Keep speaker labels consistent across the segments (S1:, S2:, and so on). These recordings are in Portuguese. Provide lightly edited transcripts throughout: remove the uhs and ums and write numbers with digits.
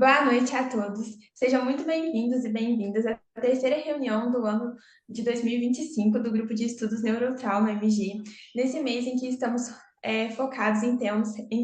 S1: Boa noite a todos. Sejam muito bem-vindos e bem-vindas à terceira reunião do ano de 2025 do Grupo de Estudos Neurotrauma MG, nesse mês em que estamos focados em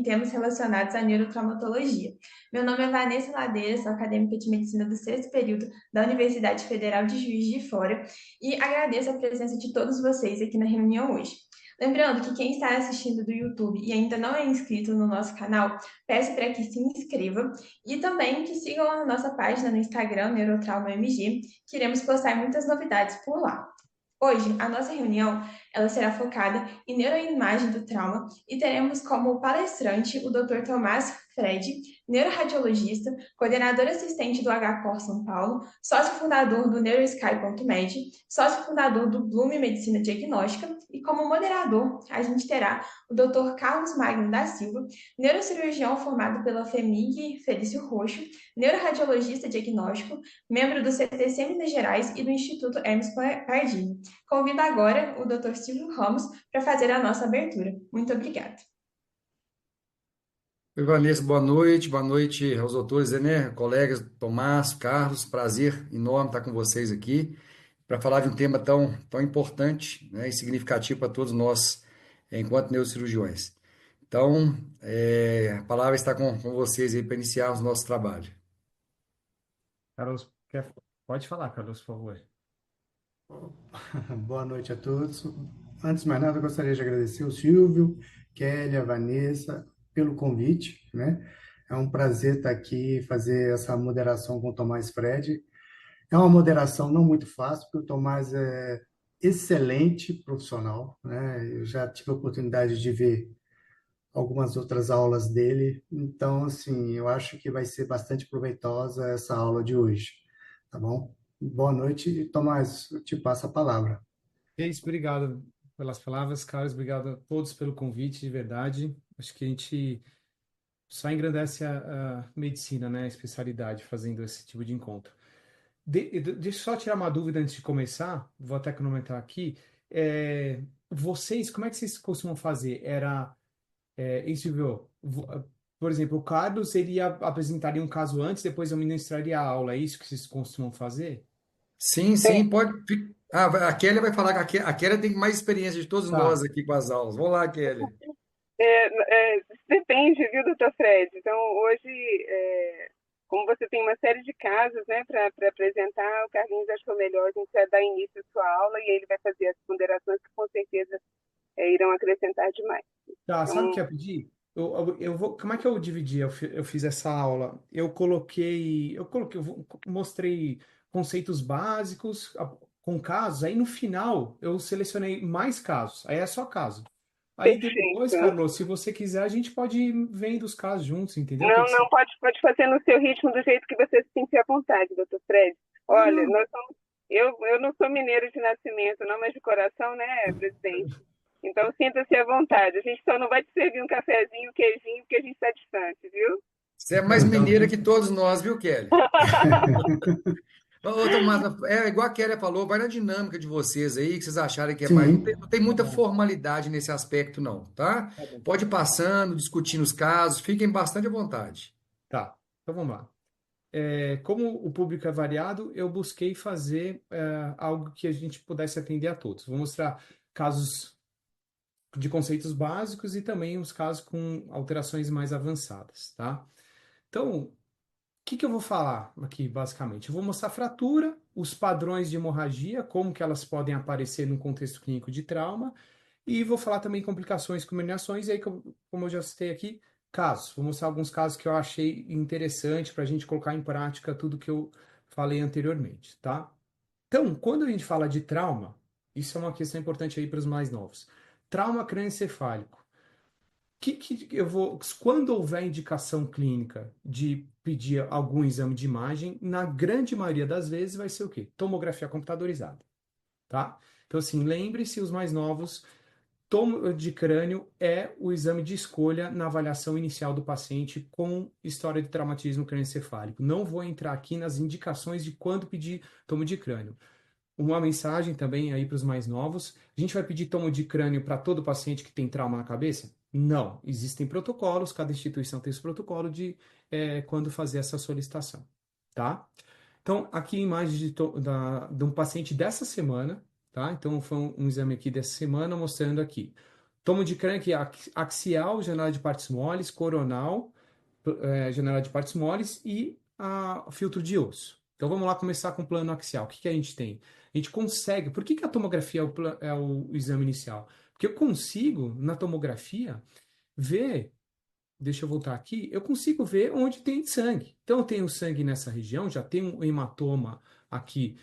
S1: temas relacionados à neurotraumatologia. Meu nome é Vanessa Ladeira, sou acadêmica de medicina do sexto período da Universidade Federal de Juiz de Fora e agradeço a presença de todos vocês aqui na reunião hoje. Lembrando que quem está assistindo do YouTube e ainda não é inscrito no nosso canal, peço para que se inscreva e também que sigam a nossa página no Instagram, Neurotrauma MG, que iremos postar muitas novidades por lá. Hoje, a nossa reunião ela será focada em neuroimagem do trauma e teremos como palestrante o Dr. Tomás Fred, neuroradiologista, coordenador assistente do HCOR São Paulo, sócio fundador do NeuroSky.med, sócio fundador do Bloom Medicina Diagnóstica e como moderador a gente terá o Dr. Carlos Magno da Silva, neurocirurgião formado pela FEMIG Felício Roxo, neuroradiologista diagnóstico, membro do CTC Minas Gerais e do Instituto Hermes Pardini. Convido agora o Dr. Silvio Ramos para fazer a nossa abertura. Muito obrigada.
S2: Oi, Vanessa, boa noite aos doutores, né, colegas, Tomás, Carlos, prazer enorme estar com vocês aqui para falar de um tema tão importante, né, e significativo para todos nós, enquanto neurocirurgiões. Então, a palavra está com vocês aí para iniciarmos o nosso trabalho.
S3: Carlos, pode falar, Carlos, por favor.
S4: Boa noite a todos. Antes de mais nada, eu gostaria de agradecer o Silvio, Kelly, a Vanessa pelo convite, né? É um prazer estar aqui, fazer essa moderação com o Tomás Fred. É uma moderação não muito fácil, porque o Tomás é excelente profissional, né? Eu já tive a oportunidade de ver algumas outras aulas dele, então, assim, eu acho que vai ser bastante proveitosa essa aula de hoje, tá bom? Boa noite, Tomás, eu te passo a palavra.
S3: É isso, obrigado pelas palavras, Carlos, obrigado a todos pelo convite, de verdade. Acho que a gente só engrandece a medicina, né, a especialidade, fazendo esse tipo de encontro. Deixa eu só tirar uma dúvida antes de começar, vou até cronometrar aqui. Vocês, como é que vocês costumam fazer? Silvio, por exemplo, o Carlos, apresentaria um caso antes, depois eu ministraria a aula, é isso que vocês costumam fazer?
S2: Sim, pode. A Kelly vai falar que a Kelly tem mais experiência de todos
S3: Tá.
S2: nós aqui com as aulas. Vamos lá, Kelly.
S5: Depende, viu, doutor Fred? Então, hoje, como você tem uma série de casos, né, para apresentar, o Carlinhos achou melhor a gente já dar início à sua aula e ele vai fazer as ponderações que com certeza irão acrescentar demais.
S3: Tá, sabe o que
S5: Então,
S3: eu ia pedir? Como é que eu dividi? Eu fiz essa aula. Mostrei conceitos básicos com casos. Aí no final eu selecionei mais casos. Aí é só caso. Aí depois,
S5: perfeito.
S3: Carlos, se você quiser, a gente pode ir vendo os casos juntos, entendeu? O que
S5: Não,
S3: que você...
S5: não, pode fazer no seu ritmo, do jeito que você se sentir à vontade, doutor Fred.
S3: Ah,
S5: Olha,
S3: não.
S5: eu não sou mineiro de nascimento, não, mas de coração, né, presidente? Então, sinta-se à vontade. A gente só não vai te servir um cafezinho, um queijinho, porque a gente está distante, viu?
S2: Você é mais
S3: Então,
S2: mineira que todos nós, viu, Kelly? Ô, Tomás, é igual a Kelly falou, vai na dinâmica de vocês aí, que vocês acharem que é mais. Não tem,
S4: Sim,
S2: não tem
S3: tá
S2: muita
S3: bom,
S2: formalidade nesse aspecto, não, tá?
S3: tá bom.
S2: Pode ir passando, discutindo os casos, fiquem bastante à vontade.
S3: Tá, então vamos lá. Como o público é variado, eu busquei fazer algo que a gente pudesse atender a todos. Vou mostrar casos de conceitos básicos e também os casos com alterações mais avançadas, tá? Então, o que eu vou falar aqui, basicamente? Eu vou mostrar a fratura, os padrões de hemorragia, como que elas podem aparecer no contexto clínico de trauma, e vou falar também complicações com herniações, e aí, como eu já citei aqui, casos. Vou mostrar alguns casos que eu achei interessante para a gente colocar em prática tudo que eu falei anteriormente, tá? Então, quando a gente fala de trauma, isso é uma questão importante aí para os mais novos. Trauma crânioencefálico. Quando houver indicação clínica de pedir algum exame de imagem, na grande maioria das vezes vai ser o quê? Tomografia computadorizada, tá? Então, assim, lembre-se, os mais novos, tomo de crânio é o exame de escolha na avaliação inicial do paciente com história de traumatismo crânioencefálico. Não vou entrar aqui nas indicações de quando pedir tomo de crânio. Uma mensagem também aí para os mais novos. A gente vai pedir tomo de crânio para todo paciente que tem trauma na cabeça? Não. Existem protocolos, cada instituição tem esse protocolo de quando fazer essa solicitação, tá? Então, aqui imagem de um paciente dessa semana, tá? Então, foi um exame aqui dessa semana mostrando aqui. Tomo de crânio aqui, axial, janela de partes moles, coronal, janela de partes moles e filtro de osso. Então, vamos lá começar com o plano axial. O que que a gente tem? A gente consegue... Por que que a tomografia é o exame inicial? Porque eu consigo, na tomografia, ver... Deixa eu voltar aqui. Eu consigo ver onde tem sangue. Então, eu tenho sangue nessa região, já tem um hematoma aqui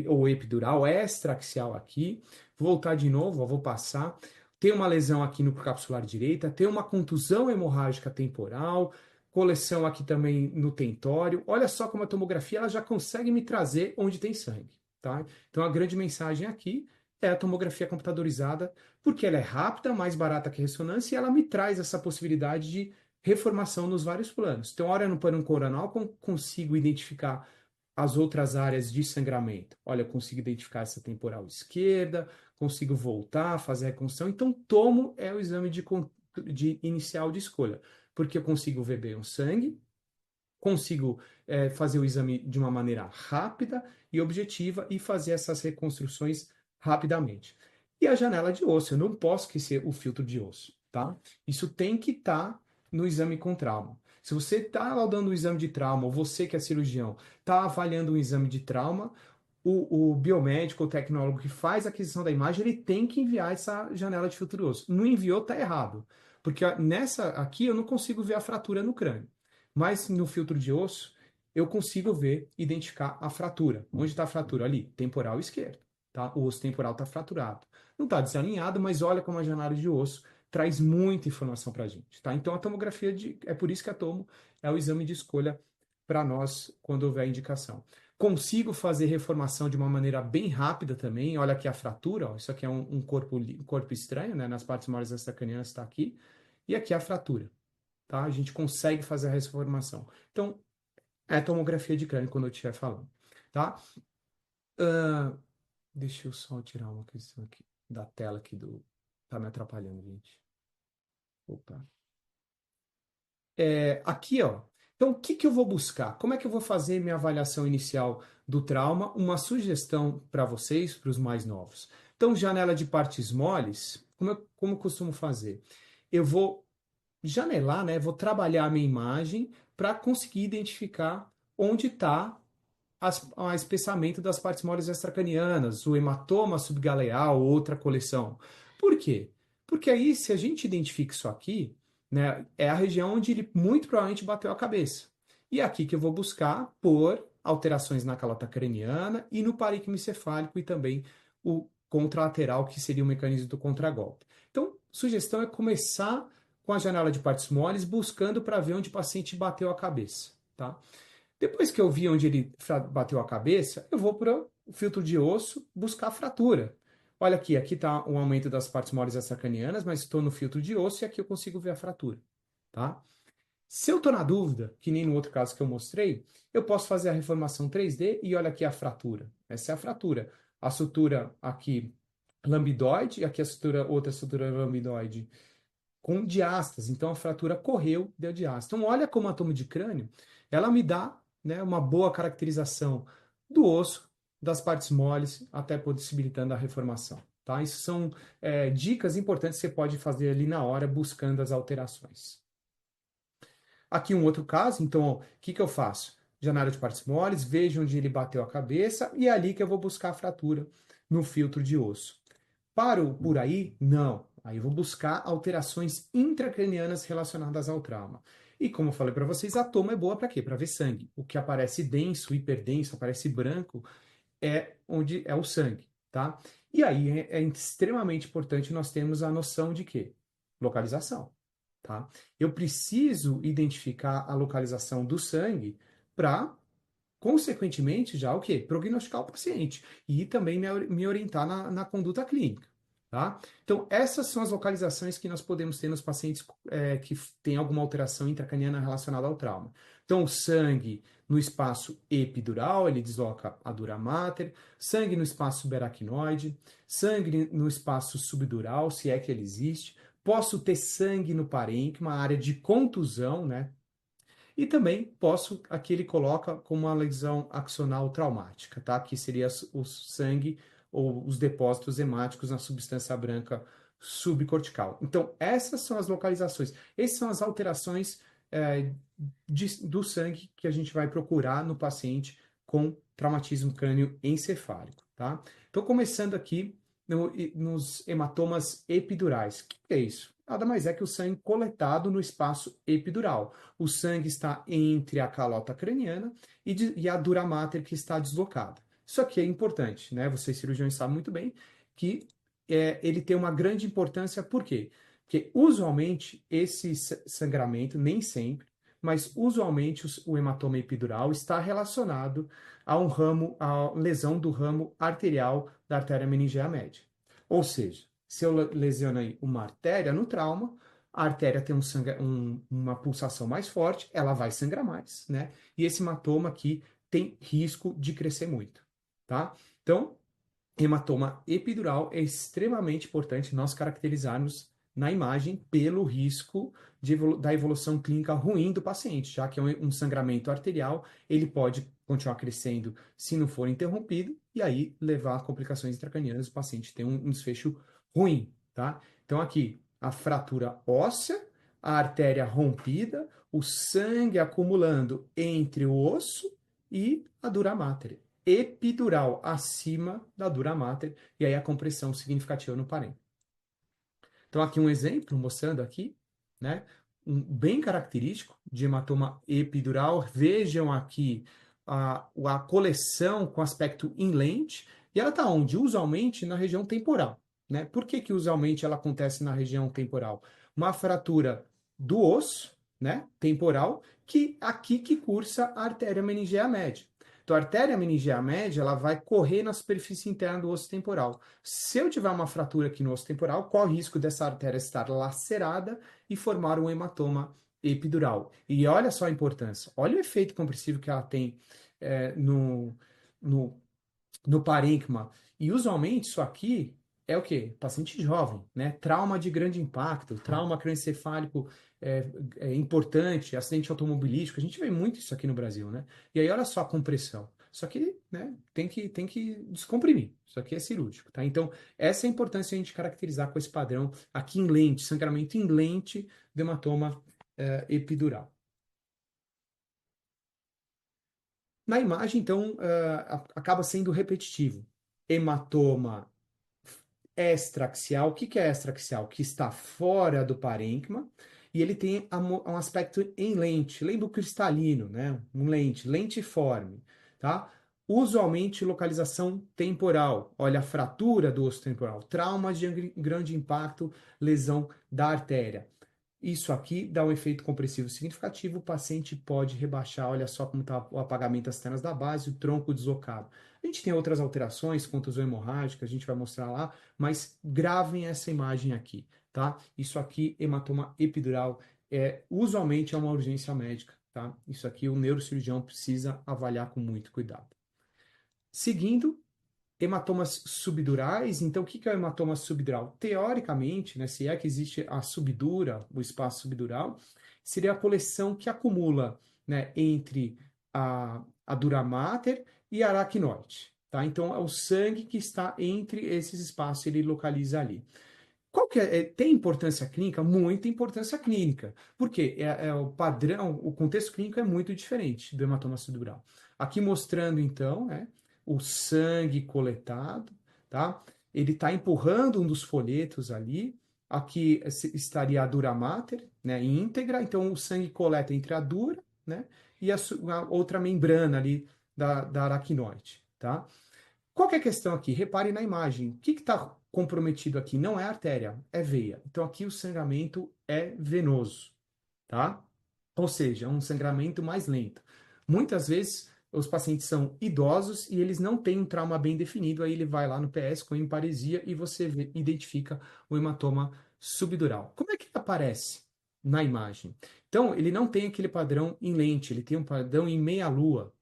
S3: ou epidural, extraaxial aqui. Vou voltar de novo, vou passar. Tem uma lesão aqui no capsular direita, tem uma contusão hemorrágica temporal, coleção aqui também no tentório. Olha só como a tomografia ela já consegue me trazer onde tem sangue, tá? Então, a grande mensagem aqui é a tomografia computadorizada, porque ela é rápida, mais barata que a ressonância, e ela me traz essa possibilidade de reformação nos vários planos. Então, olha no plano coronal, consigo identificar as outras áreas de sangramento. Olha, eu consigo identificar essa temporal esquerda, consigo voltar, fazer a reconstrução. Então, tomo é o exame de inicial de escolha, porque eu consigo ver bem o sangue, consigo fazer o exame de uma maneira rápida e objetiva e fazer essas reconstruções rapidamente. E a janela de osso, eu não posso esquecer o filtro de osso, tá? Isso tem que estar no exame com trauma. Se você está laudando um exame de trauma, ou você que é cirurgião, está avaliando um exame de trauma, o biomédico, o tecnólogo que faz a aquisição da imagem, ele tem que enviar essa janela de filtro de osso. Não enviou, está errado. Porque nessa aqui eu não consigo ver a fratura no crânio. Mas no filtro de osso, eu consigo ver, identificar a fratura. Onde está a fratura? Ali, temporal esquerdo. Tá? O osso temporal está fraturado. Não está desalinhado, mas olha como a janela de osso traz muita informação para a gente. Tá? Então, a tomografia, é por isso que a tomo é o exame de escolha para nós quando houver indicação. Consigo fazer reformação de uma maneira bem rápida também. Olha aqui a fratura, ó. Isso aqui é um corpo estranho, né? Nas partes maiores extracranianas está aqui. E aqui a fratura. Tá? A gente consegue fazer a reformação. Então, é tomografia de crânio quando eu estiver falando. Tá? Deixa eu só tirar uma questão aqui da tela aqui do... Tá me atrapalhando, gente. Opa. Aqui, ó. Então, o que que eu vou buscar? Como é que eu vou fazer minha avaliação inicial do trauma? Uma sugestão para vocês, para os mais novos. Então, janela de partes moles, como eu costumo fazer? Eu vou janelar, né? Vou trabalhar a minha imagem para conseguir identificar onde está o espessamento das partes moles extracranianas, o hematoma subgaleal, outra coleção. Por quê? Porque aí, se a gente identifica isso aqui, né, é a região onde ele muito provavelmente bateu a cabeça. E é aqui que eu vou buscar por alterações na calota craniana e no parênquima encefálico e também o contralateral, que seria o mecanismo do contragolpe. Então, sugestão é começar com a janela de partes moles, buscando para ver onde o paciente bateu a cabeça, tá? Depois que eu vi onde ele bateu a cabeça, eu vou para o filtro de osso buscar a fratura. Olha aqui está um aumento das partes maiores extracranianas, mas estou no filtro de osso e aqui eu consigo ver a fratura, tá? Se eu estou na dúvida, que nem no outro caso que eu mostrei, eu posso fazer a reformação 3D e olha aqui a fratura. Essa é a fratura. A sutura aqui lambidoide, aqui outra sutura lambidoide com diástase. Então a fratura correu, deu diástase. Então olha como a tomo de crânio, ela me dá, né, uma boa caracterização do osso, das partes moles, até possibilitando a reformação. Tá? Isso são dicas importantes que você pode fazer ali na hora, buscando as alterações. Aqui um outro caso, então, o que eu faço? Janela de partes moles, vejo onde ele bateu a cabeça e é ali que eu vou buscar a fratura no filtro de osso. Paro por aí? Não. Aí eu vou buscar alterações intracranianas relacionadas ao trauma. E como eu falei para vocês, a toma é boa para quê? Para ver sangue. O que aparece denso, hiperdenso, aparece branco, é onde é o sangue, tá? E aí é extremamente importante nós termos a noção de quê? Localização, tá? Eu preciso identificar a localização do sangue para, consequentemente, já o quê? Prognosticar o paciente e também me orientar na conduta clínica. Tá? Então, essas são as localizações que nós podemos ter nos pacientes que têm alguma alteração intracraniana relacionada ao trauma. Então, o sangue no espaço epidural, ele desloca a dura mater, sangue no espaço subaracnoide, sangue no espaço subdural, se é que ele existe. Posso ter sangue no parênquima, área de contusão, né? E também aqui ele coloca como uma lesão axonal traumática, tá? Que seria o sangue ou os depósitos hemáticos na substância branca subcortical. Então, essas são as localizações. Essas são as alterações do sangue que a gente vai procurar no paciente com traumatismo crânioencefálico, tá? Então, começando aqui nos hematomas epidurais. O que é isso? Nada mais é que o sangue coletado no espaço epidural. O sangue está entre a calota craniana e a dura mater que está deslocada. Isso aqui é importante, né? Vocês cirurgiões sabem muito bem que ele tem uma grande importância, por quê? Porque usualmente esse sangramento, nem sempre, mas usualmente o hematoma epidural está relacionado a a lesão do ramo arterial da artéria meningea média. Ou seja, se eu lesionei uma artéria no trauma, a artéria tem uma pulsação mais forte, ela vai sangrar mais, né? E esse hematoma aqui tem risco de crescer muito, tá? Então, hematoma epidural é extremamente importante nós caracterizarmos na imagem pelo risco da evolução clínica ruim do paciente, já que é um sangramento arterial, ele pode continuar crescendo se não for interrompido e aí levar a complicações intracranianas, o paciente tem um desfecho ruim, tá? Então aqui, a fratura óssea, a artéria rompida, o sangue acumulando entre o osso e a dura mater epidural acima da dura mater, e aí a compressão significativa no parênquima. Então, aqui um exemplo, mostrando aqui, né, bem característico de hematoma epidural. Vejam aqui a coleção com aspecto em lente, e ela está onde? Usualmente na região temporal. Né? Por que usualmente ela acontece na região temporal? Uma fratura do osso, né, temporal, que cursa a artéria meningea média. Então, a artéria meningea média, ela vai correr na superfície interna do osso temporal. Se eu tiver uma fratura aqui no osso temporal, qual o risco dessa artéria estar lacerada e formar um hematoma epidural? E olha só a importância. Olha o efeito compressivo que ela tem no, no parênquima. E usualmente isso aqui é o quê? Paciente jovem, né? Trauma de grande impacto, trauma crânioencefálico importante, acidente automobilístico. A gente vê muito isso aqui no Brasil, né? E aí olha só a compressão. Isso aqui, né, tem que descomprimir. Isso aqui é cirúrgico, tá? Então, essa é a importância de a gente caracterizar com esse padrão aqui em lente, sangramento em lente do hematoma epidural. Na imagem, então, acaba sendo repetitivo. Hematoma extraaxial. O que é extraaxial? Que está fora do parênquima e ele tem um aspecto em lente. Lembra o cristalino, né? Lentiforme, tá? Usualmente, localização temporal. Olha a fratura do osso temporal. Traumas de grande impacto, lesão da artéria. Isso aqui dá um efeito compressivo significativo, o paciente pode rebaixar, olha só como está o apagamento das tenas da base, o tronco deslocado. A gente tem outras alterações, contusão hemorrágica, a gente vai mostrar lá, mas gravem essa imagem aqui, tá? Isso aqui, hematoma epidural, usualmente é uma urgência médica, tá? Isso aqui o neurocirurgião precisa avaliar com muito cuidado. Seguindo, hematomas subdurais. Então, o que é o hematoma subdural? Teoricamente, né, se é que existe a subdura, o espaço subdural, seria a coleção que acumula, né, entre a dura mater e a aracnoide. Tá? Então, é o sangue que está entre esses espaços, ele localiza ali. Qual que tem importância clínica? Muita importância clínica. Por quê? O padrão, o contexto clínico é muito diferente do hematoma subdural. Aqui mostrando, então, né, o sangue coletado, tá? Ele está empurrando um dos folhetos ali. Aqui estaria a dura mater, né, íntegra. Então, o sangue coleta entre a dura, né, e a outra membrana ali da aracnoide, tá? Qual que é a questão aqui? Repare na imagem. O que está comprometido aqui? Não é artéria, é veia. Então aqui o sangramento é venoso, tá? Ou seja, é um sangramento mais lento. Muitas vezes os pacientes são idosos e eles não têm um trauma bem definido, aí ele vai lá no PS com hemparesia e você identifica o hematoma subdural. Como é que ele aparece na imagem? Então, ele não tem aquele padrão em lente, ele tem um padrão em meia-lua,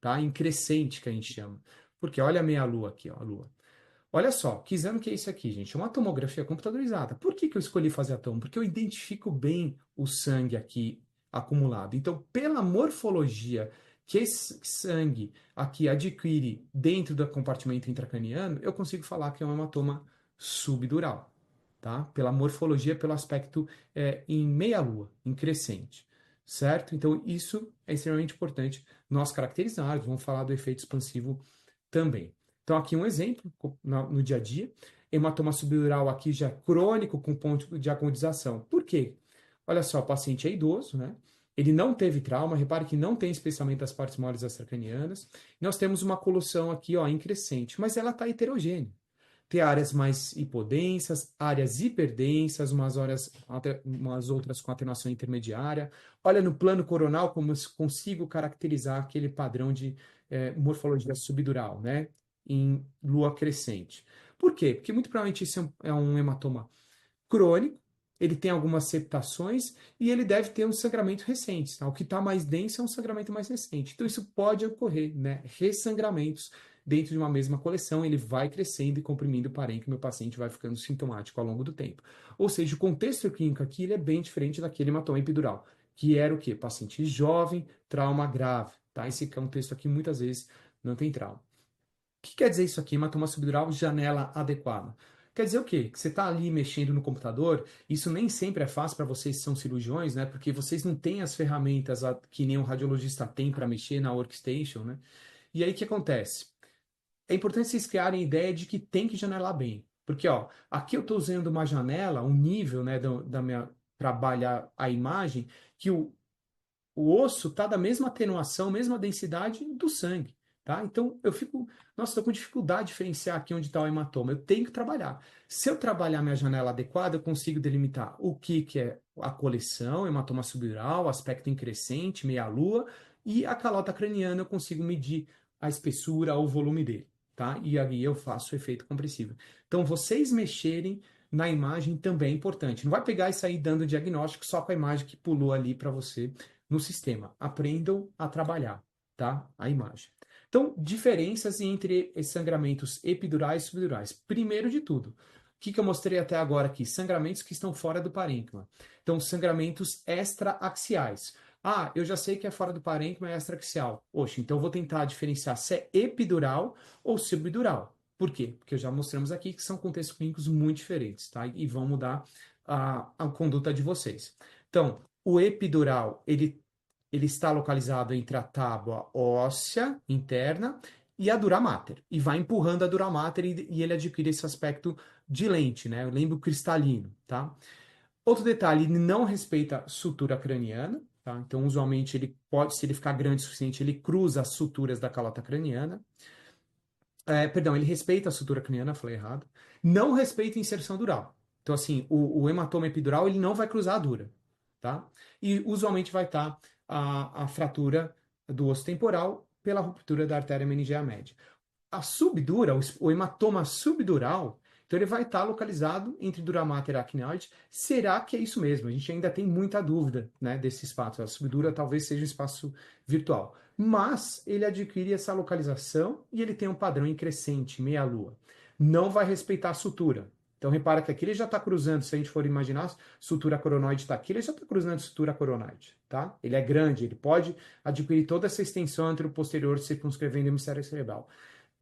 S3: tá? Em crescente, que a gente chama. Porque olha a meia-lua aqui, ó, a lua. Olha só, que exame que é esse aqui, gente? É uma tomografia computadorizada. Por que eu escolhi fazer a tomo? Porque eu identifico bem o sangue aqui acumulado. Então, pela morfologia que esse sangue aqui adquire dentro do compartimento intracraniano, eu consigo falar que é um hematoma subdural, tá? Pela morfologia, pelo aspecto em meia-lua, em crescente, certo? Então, isso é extremamente importante nós caracterizarmos, vamos falar do efeito expansivo também. Então, aqui um exemplo no dia a dia, hematoma subdural aqui já crônico com ponto de agudização. Por quê? Olha só, o paciente é idoso, né? Ele não teve trauma, repare que não tem espessamento das partes moles extracranianas. Nós temos uma colução aqui, ó, em crescente, mas ela está heterogênea. Tem áreas mais hipodensas, áreas hiperdensas, umas outras com atenuação intermediária. Olha no plano coronal como eu consigo caracterizar aquele padrão de morfologia subdural, né? Em lua crescente. Por quê? Porque muito provavelmente isso é um hematoma crônico, ele tem algumas septações e ele deve ter um sangramento recente. Tá? O que está mais denso é um sangramento mais recente. Então, isso pode ocorrer, né? Ressangramentos dentro de uma mesma coleção, ele vai crescendo e comprimindo o parênquima e o paciente vai ficando sintomático ao longo do tempo. Ou seja, o contexto clínico aqui ele é bem diferente daquele hematoma epidural, que era o quê? Paciente jovem, trauma grave. Tá? Esse contexto aqui muitas vezes não tem trauma. O que quer dizer isso aqui? Hematoma subdural, janela adequada. Quer dizer o quê? Que você está ali mexendo no computador, isso nem sempre é fácil para vocês que são cirurgiões, né? Porque vocês não têm as ferramentas que nem um radiologista tem para mexer na workstation, né? E aí o que acontece? É importante vocês criarem a ideia de que tem que janelar bem. Porque, ó, aqui eu estou usando uma janela, um nível, né, da minha trabalhar a imagem, que o osso está da mesma atenuação, mesma densidade do sangue, tá? Então eu fico, nossa, estou com dificuldade de diferenciar aqui onde está o hematoma. Eu tenho que trabalhar. Se eu trabalhar minha janela adequada, eu consigo delimitar o que é a coleção, hematoma subdural, aspecto em crescente, meia-lua, e a calota craniana eu consigo medir a espessura ou o volume dele, tá? E aí eu faço o efeito compressivo. Então vocês mexerem na imagem também é importante. Não vai pegar e sair dando diagnóstico só com a imagem que pulou ali para você no sistema. Aprendam a trabalhar, tá? A imagem. Então, diferenças entre esses sangramentos epidurais e subdurais. Primeiro de tudo, o que eu mostrei até agora aqui? Sangramentos que estão fora do parênquima. Então, sangramentos extraaxiais. Ah, eu já sei que é fora do parênquima, é extraaxial. Oxe, então eu vou tentar diferenciar se é epidural ou subdural. Por quê? Porque já mostramos aqui que são contextos clínicos muito diferentes, tá? E vão mudar a conduta de vocês. Então, o epidural, ele está localizado entre a tábua óssea interna e a dura mater. E vai empurrando a dura mater e ele adquire esse aspecto de lente, né? Eu lembro cristalino, tá? Outro detalhe, ele não respeita sutura craniana, tá? Então, usualmente, ele pode, se ele ficar grande o suficiente, ele cruza as suturas da calota craniana. Perdão, ele respeita a sutura craniana, falei errado. Não respeita a inserção dural. Então, assim, o hematoma epidural, ele não vai cruzar a dura, tá? E, usualmente, vai estar a fratura do osso temporal pela ruptura da artéria meningeal média. A subdura, o hematoma subdural, então ele vai estar localizado entre dura mater e aracnoide. Será que é isso mesmo? A gente ainda tem muita dúvida, né, desse espaço. A subdura talvez seja um espaço virtual. Mas ele adquire essa localização e ele tem um padrão em crescente, meia-lua. Não vai respeitar a sutura. Então repara que aqui ele já está cruzando, se a gente for imaginar, sutura coronoide está aqui, ele já está cruzando sutura coronoide, tá? Ele é grande, ele pode adquirir toda essa extensão anteroposterior circunscrevendo o hemisfério cerebral.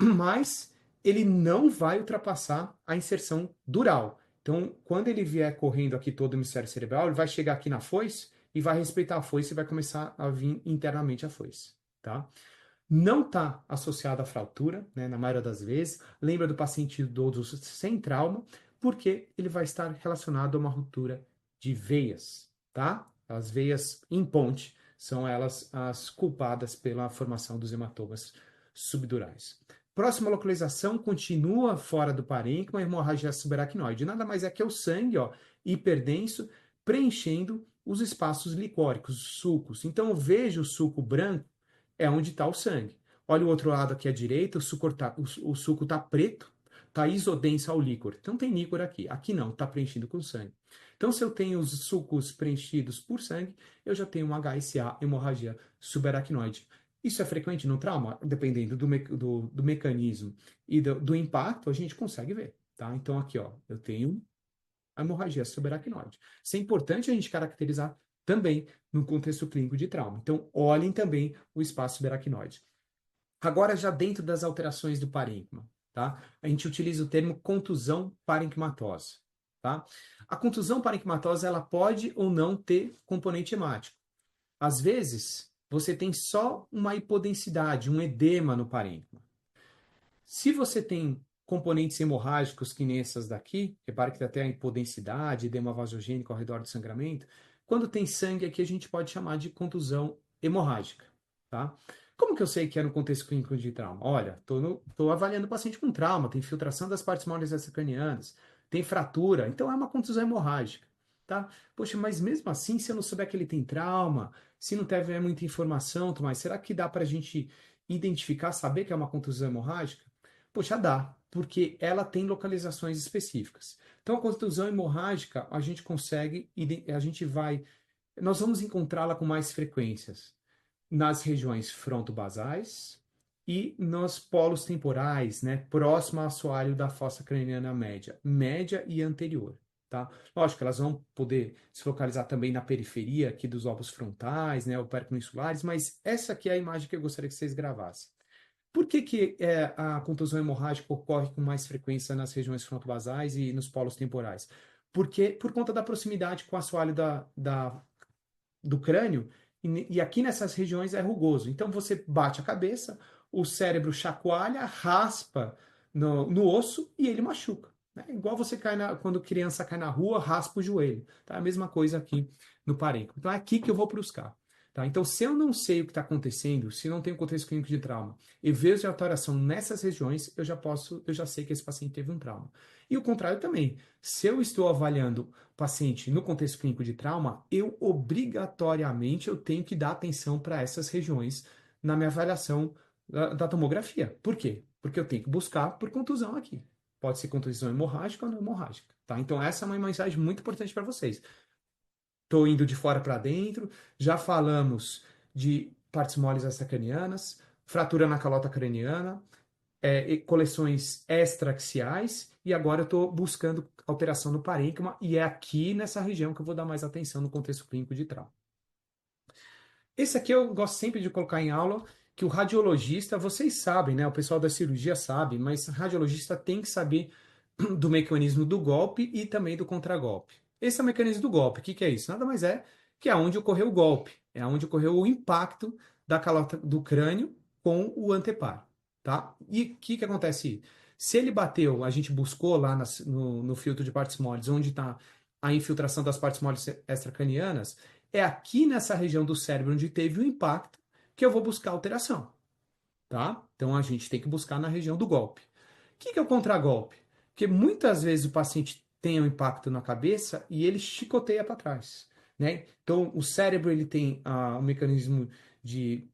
S3: Mas ele não vai ultrapassar a inserção dural. Então, quando ele vier correndo aqui todo o hemisfério cerebral, ele vai chegar aqui na foice e vai respeitar a foice e vai começar a vir internamente a foice, tá? Não está associado à fratura, né, na maioria das vezes. Lembra do paciente idoso sem trauma, porque ele vai estar relacionado a uma ruptura de veias, tá? As veias em ponte são elas as culpadas pela formação dos hematomas subdurais. Próxima localização continua fora do parênquima, hemorragia subaracnoide. Nada mais é que o sangue, ó, hiperdenso, preenchendo os espaços licóricos, os sucos. Então eu vejo o suco branco, é onde está o sangue. Olha o outro lado aqui à direita, o suco está preto, está isodenso ao líquor. Então tem líquor aqui. Aqui não, está preenchido com sangue. Então, se eu tenho os sucos preenchidos por sangue, eu já tenho uma HSA, hemorragia subaracnoide. Isso é frequente no trauma? Dependendo do mecanismo e do impacto, a gente consegue ver, tá? Então, aqui, ó, eu tenho a hemorragia subaracnoide. Isso é importante a gente caracterizar também no contexto clínico de trauma. Então, olhem também o espaço subaracnoide. Agora, já dentro das alterações do parênquima, tá? A gente utiliza o termo contusão parenquimatosa, tá? A contusão parenquimatosa, ela pode ou não ter componente hemático. Às vezes, você tem só uma hipodensidade, um edema no parênquima. Se você tem componentes hemorrágicos que nem essas daqui, repare que até a hipodensidade, edema vasogênico ao redor do sangramento, quando tem sangue aqui a gente pode chamar de contusão hemorrágica, tá? Como que eu sei que é no contexto clínico de trauma? Olha, tô avaliando o paciente com trauma, tem infiltração das partes moles extracranianas, tem fratura, então é uma contusão hemorrágica, tá? Poxa, mas mesmo assim, se eu não souber que ele tem trauma, se não tiver muita informação, Tomás, será que dá para a gente identificar, saber que é uma contusão hemorrágica? Poxa, dá, porque ela tem localizações específicas. Então, a contusão hemorrágica, a gente consegue, nós vamos encontrá-la com mais frequências nas regiões frontobasais e nos polos temporais, né, próximo ao assoalho da fossa craniana média e anterior, tá? Lógico, elas vão poder se localizar também na periferia aqui dos lobos frontais, né, operculares, mas essa aqui é a imagem que eu gostaria que vocês gravassem. Por que a contusão hemorrágica ocorre com mais frequência nas regiões frontobasais e nos polos temporais? Porque por conta da proximidade com o assoalho do crânio, e aqui nessas regiões é rugoso. Então você bate a cabeça, o cérebro chacoalha, raspa no osso e ele machuca. Né? Igual você quando criança cai na rua, raspa o joelho. Tá? A mesma coisa aqui no parênquima. Então é aqui que eu vou buscar. Tá? Então, se eu não sei o que está acontecendo, se não tem contexto clínico de trauma, e vejo alteração nessas regiões, eu já sei que esse paciente teve um trauma. E o contrário também. Se eu estou avaliando o paciente no contexto clínico de trauma, eu obrigatoriamente tenho que dar atenção para essas regiões na minha avaliação da tomografia. Por quê? Porque eu tenho que buscar por contusão aqui. Pode ser contusão hemorrágica ou não hemorrágica. Tá? Então, essa é uma mensagem muito importante para vocês. Estou indo de fora para dentro, já falamos de partes moles extracranianas, fratura na calota craniana, coleções extraaxiais, e agora eu estou buscando alteração no parênquima, e é aqui nessa região que eu vou dar mais atenção no contexto clínico de trauma. Esse aqui eu gosto sempre de colocar em aula, que o radiologista, vocês sabem, né? O pessoal da cirurgia sabe, mas o radiologista tem que saber do mecanismo do golpe e também do contragolpe. Esse é o mecanismo do golpe. O que é isso? Nada mais é que é onde ocorreu o golpe, é onde ocorreu o impacto da calota do crânio com o anteparo, tá? E o que acontece? Se ele bateu, a gente buscou lá no filtro de partes moles, onde está a infiltração das partes moles extracranianas, é aqui nessa região do cérebro onde teve o impacto que eu vou buscar alteração, tá? Então a gente tem que buscar na região do golpe. O que é o contragolpe? Porque muitas vezes o paciente tem um impacto na cabeça e ele chicoteia para trás, né? Então o cérebro ele tem um mecanismo de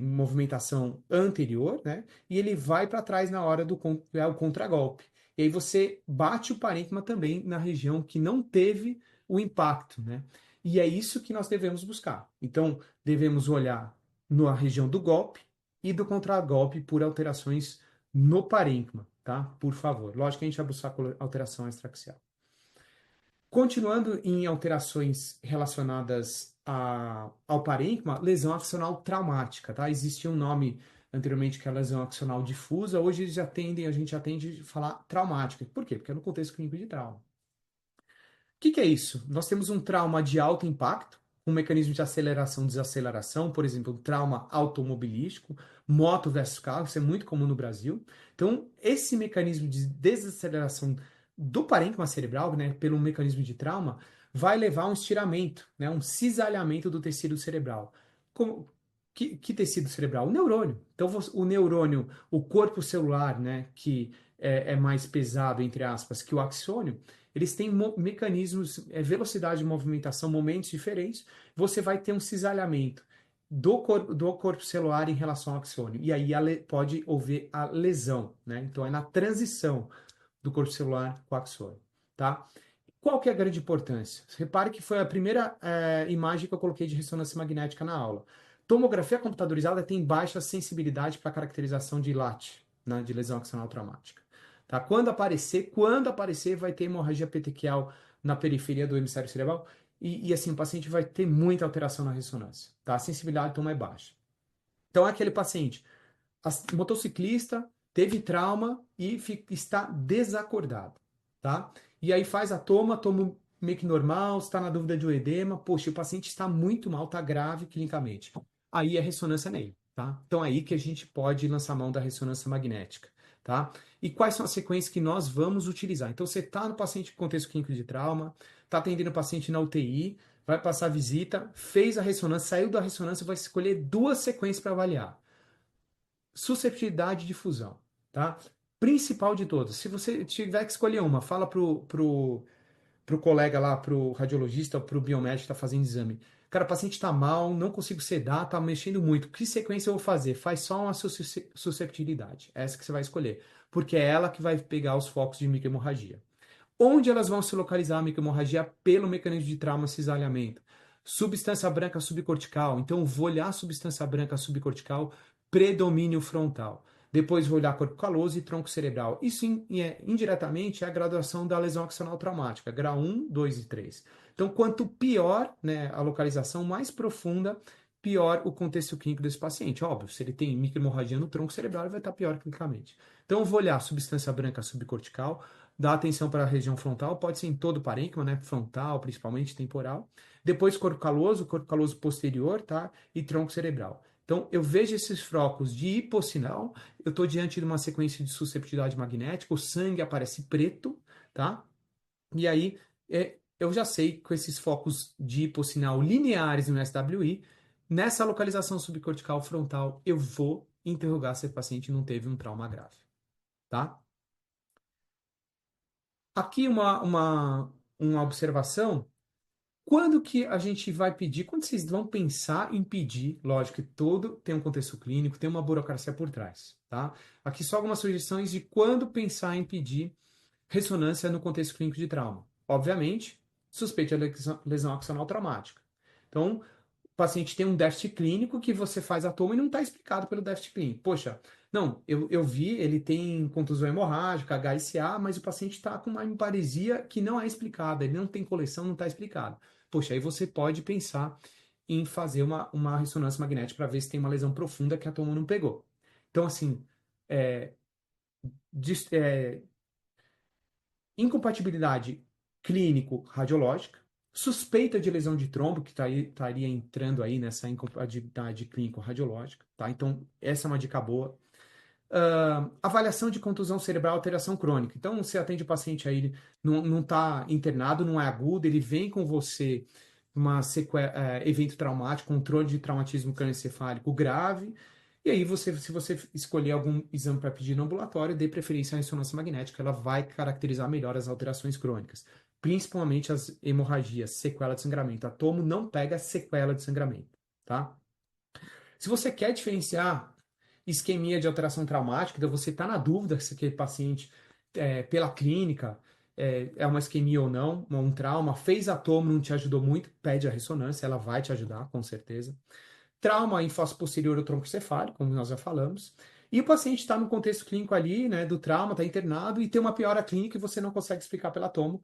S3: movimentação anterior, né? E ele vai para trás na hora do o contragolpe. E aí você bate o parênquima também na região que não teve o impacto, né? E é isso que nós devemos buscar. Então, devemos olhar na região do golpe e do contragolpe por alterações no parênquima, tá? Por favor. Lógico que a gente vai buscar alteração extraaxial. Continuando em alterações relacionadas ao parênquima, lesão axonal traumática, tá? Existia um nome anteriormente que é lesão axonal difusa, hoje a gente atende a falar traumática. Por quê? Porque é no contexto clínico de trauma. O que é isso? Nós temos um trauma de alto impacto, um mecanismo de aceleração e desaceleração, por exemplo, um trauma automobilístico, moto versus carro, isso é muito comum no Brasil. Então, esse mecanismo de desaceleração do parênquima cerebral, né, pelo mecanismo de trauma, vai levar a um estiramento, né, um cisalhamento do tecido cerebral. Que tecido cerebral? O neurônio. Então, o neurônio, o corpo celular, né, que é mais pesado, entre aspas, que o axônio, eles têm mecanismos, velocidade de movimentação, momentos diferentes. Você vai ter um cisalhamento do corpo celular em relação ao axônio. E aí pode haver a lesão, né? Então, é na transição do corpo celular com o axônio, tá? Qual que é a grande importância? Repare que foi a primeira imagem que eu coloquei de ressonância magnética na aula. Tomografia computadorizada tem baixa sensibilidade para caracterização de LAT, né, de lesão axonal traumática. Tá? Quando aparecer, vai ter hemorragia petequial na periferia do hemisfério cerebral. e assim, o paciente vai ter muita alteração na ressonância, tá? A sensibilidade do tomo é baixa. Então, é aquele paciente, motociclista, teve trauma e está desacordado, tá? E aí faz a toma meio que normal, está na dúvida de um edema, poxa, o paciente está muito mal, está grave clinicamente. Aí é ressonância nele, tá? Então aí que a gente pode lançar mão da ressonância magnética, tá? E quais são as sequências que nós vamos utilizar? Então você está no paciente com contexto clínico de trauma, está atendendo o paciente na UTI, vai passar a visita, fez a ressonância, saiu da ressonância, vai escolher duas sequências para avaliar. Susceptibilidade de fusão, tá? Principal de todas. Se você tiver que escolher uma, fala pro colega lá, pro radiologista, pro biomédico que está fazendo exame. Cara, o paciente está mal, não consigo sedar, está mexendo muito. Que sequência eu vou fazer? Faz só uma susceptibilidade. Essa que você vai escolher. Porque é ela que vai pegar os focos de microhemorragia. Onde elas vão se localizar a microhemorragia pelo mecanismo de trauma cisalhamento? Substância branca subcortical. Então, vou olhar a substância branca subcortical, predomínio frontal. Depois vou olhar corpo caloso e tronco cerebral. Isso indiretamente é a graduação da lesão axonal traumática, grau 1, 2 e 3. Então, quanto pior, né, a localização, mais profunda, pior o contexto clínico desse paciente. Óbvio, se ele tem microhemorragia no tronco cerebral, ele vai estar pior clinicamente. Então, eu vou olhar substância branca subcortical, dar atenção para a região frontal, pode ser em todo o parênquima, né, frontal, principalmente temporal. Depois, corpo caloso posterior, tá? E tronco cerebral. Então, eu vejo esses focos de hipossinal, eu estou diante de uma sequência de susceptibilidade magnética, o sangue aparece preto, tá? E aí, eu já sei que com esses focos de hipossinal lineares no SWI, nessa localização subcortical frontal, eu vou interrogar se o paciente não teve um trauma grave, tá? Aqui uma observação. Quando que a gente vai pedir? Quando vocês vão pensar em pedir? Lógico que todo tem um contexto clínico, tem uma burocracia por trás, tá? Aqui só algumas sugestões de quando pensar em pedir ressonância no contexto clínico de trauma. Obviamente, suspeita de lesão axonal traumática. Então, o paciente tem um déficit clínico que você faz a toma e não está explicado pelo déficit clínico. Poxa, não, eu vi, ele tem contusão hemorrágica, HSA, mas o paciente está com uma hemoparesia que não é explicada, ele não tem coleção, não está explicado. Poxa, aí você pode pensar em fazer uma ressonância magnética para ver se tem uma lesão profunda que a toma não pegou. Então, assim, é, é, incompatibilidade clínico-radiológica, suspeita de lesão de trombo, que estaria entrando aí nessa incompatibilidade clínico-radiológica, tá? Então, essa é uma dica boa. Avaliação de contusão cerebral, alteração crônica. Então, você atende o paciente aí, não está internado, não é agudo, ele vem com você uma evento traumático, controle de traumatismo crânioencefálico grave, e aí se você escolher algum exame para pedir no ambulatório, dê preferência à ressonância magnética, ela vai caracterizar melhor as alterações crônicas, principalmente as hemorragias, sequela de sangramento. A tomo não pega sequela de sangramento, tá? Se você quer diferenciar isquemia de alteração traumática, então você está na dúvida se aquele paciente, pela clínica, é uma isquemia ou não, um trauma, fez a tomo, não te ajudou muito, pede a ressonância, ela vai te ajudar, com certeza. Trauma em face posterior ao troncocefálico, como nós já falamos. E o paciente está no contexto clínico ali, né, do trauma, está internado e tem uma piora clínica e você não consegue explicar pela tomo,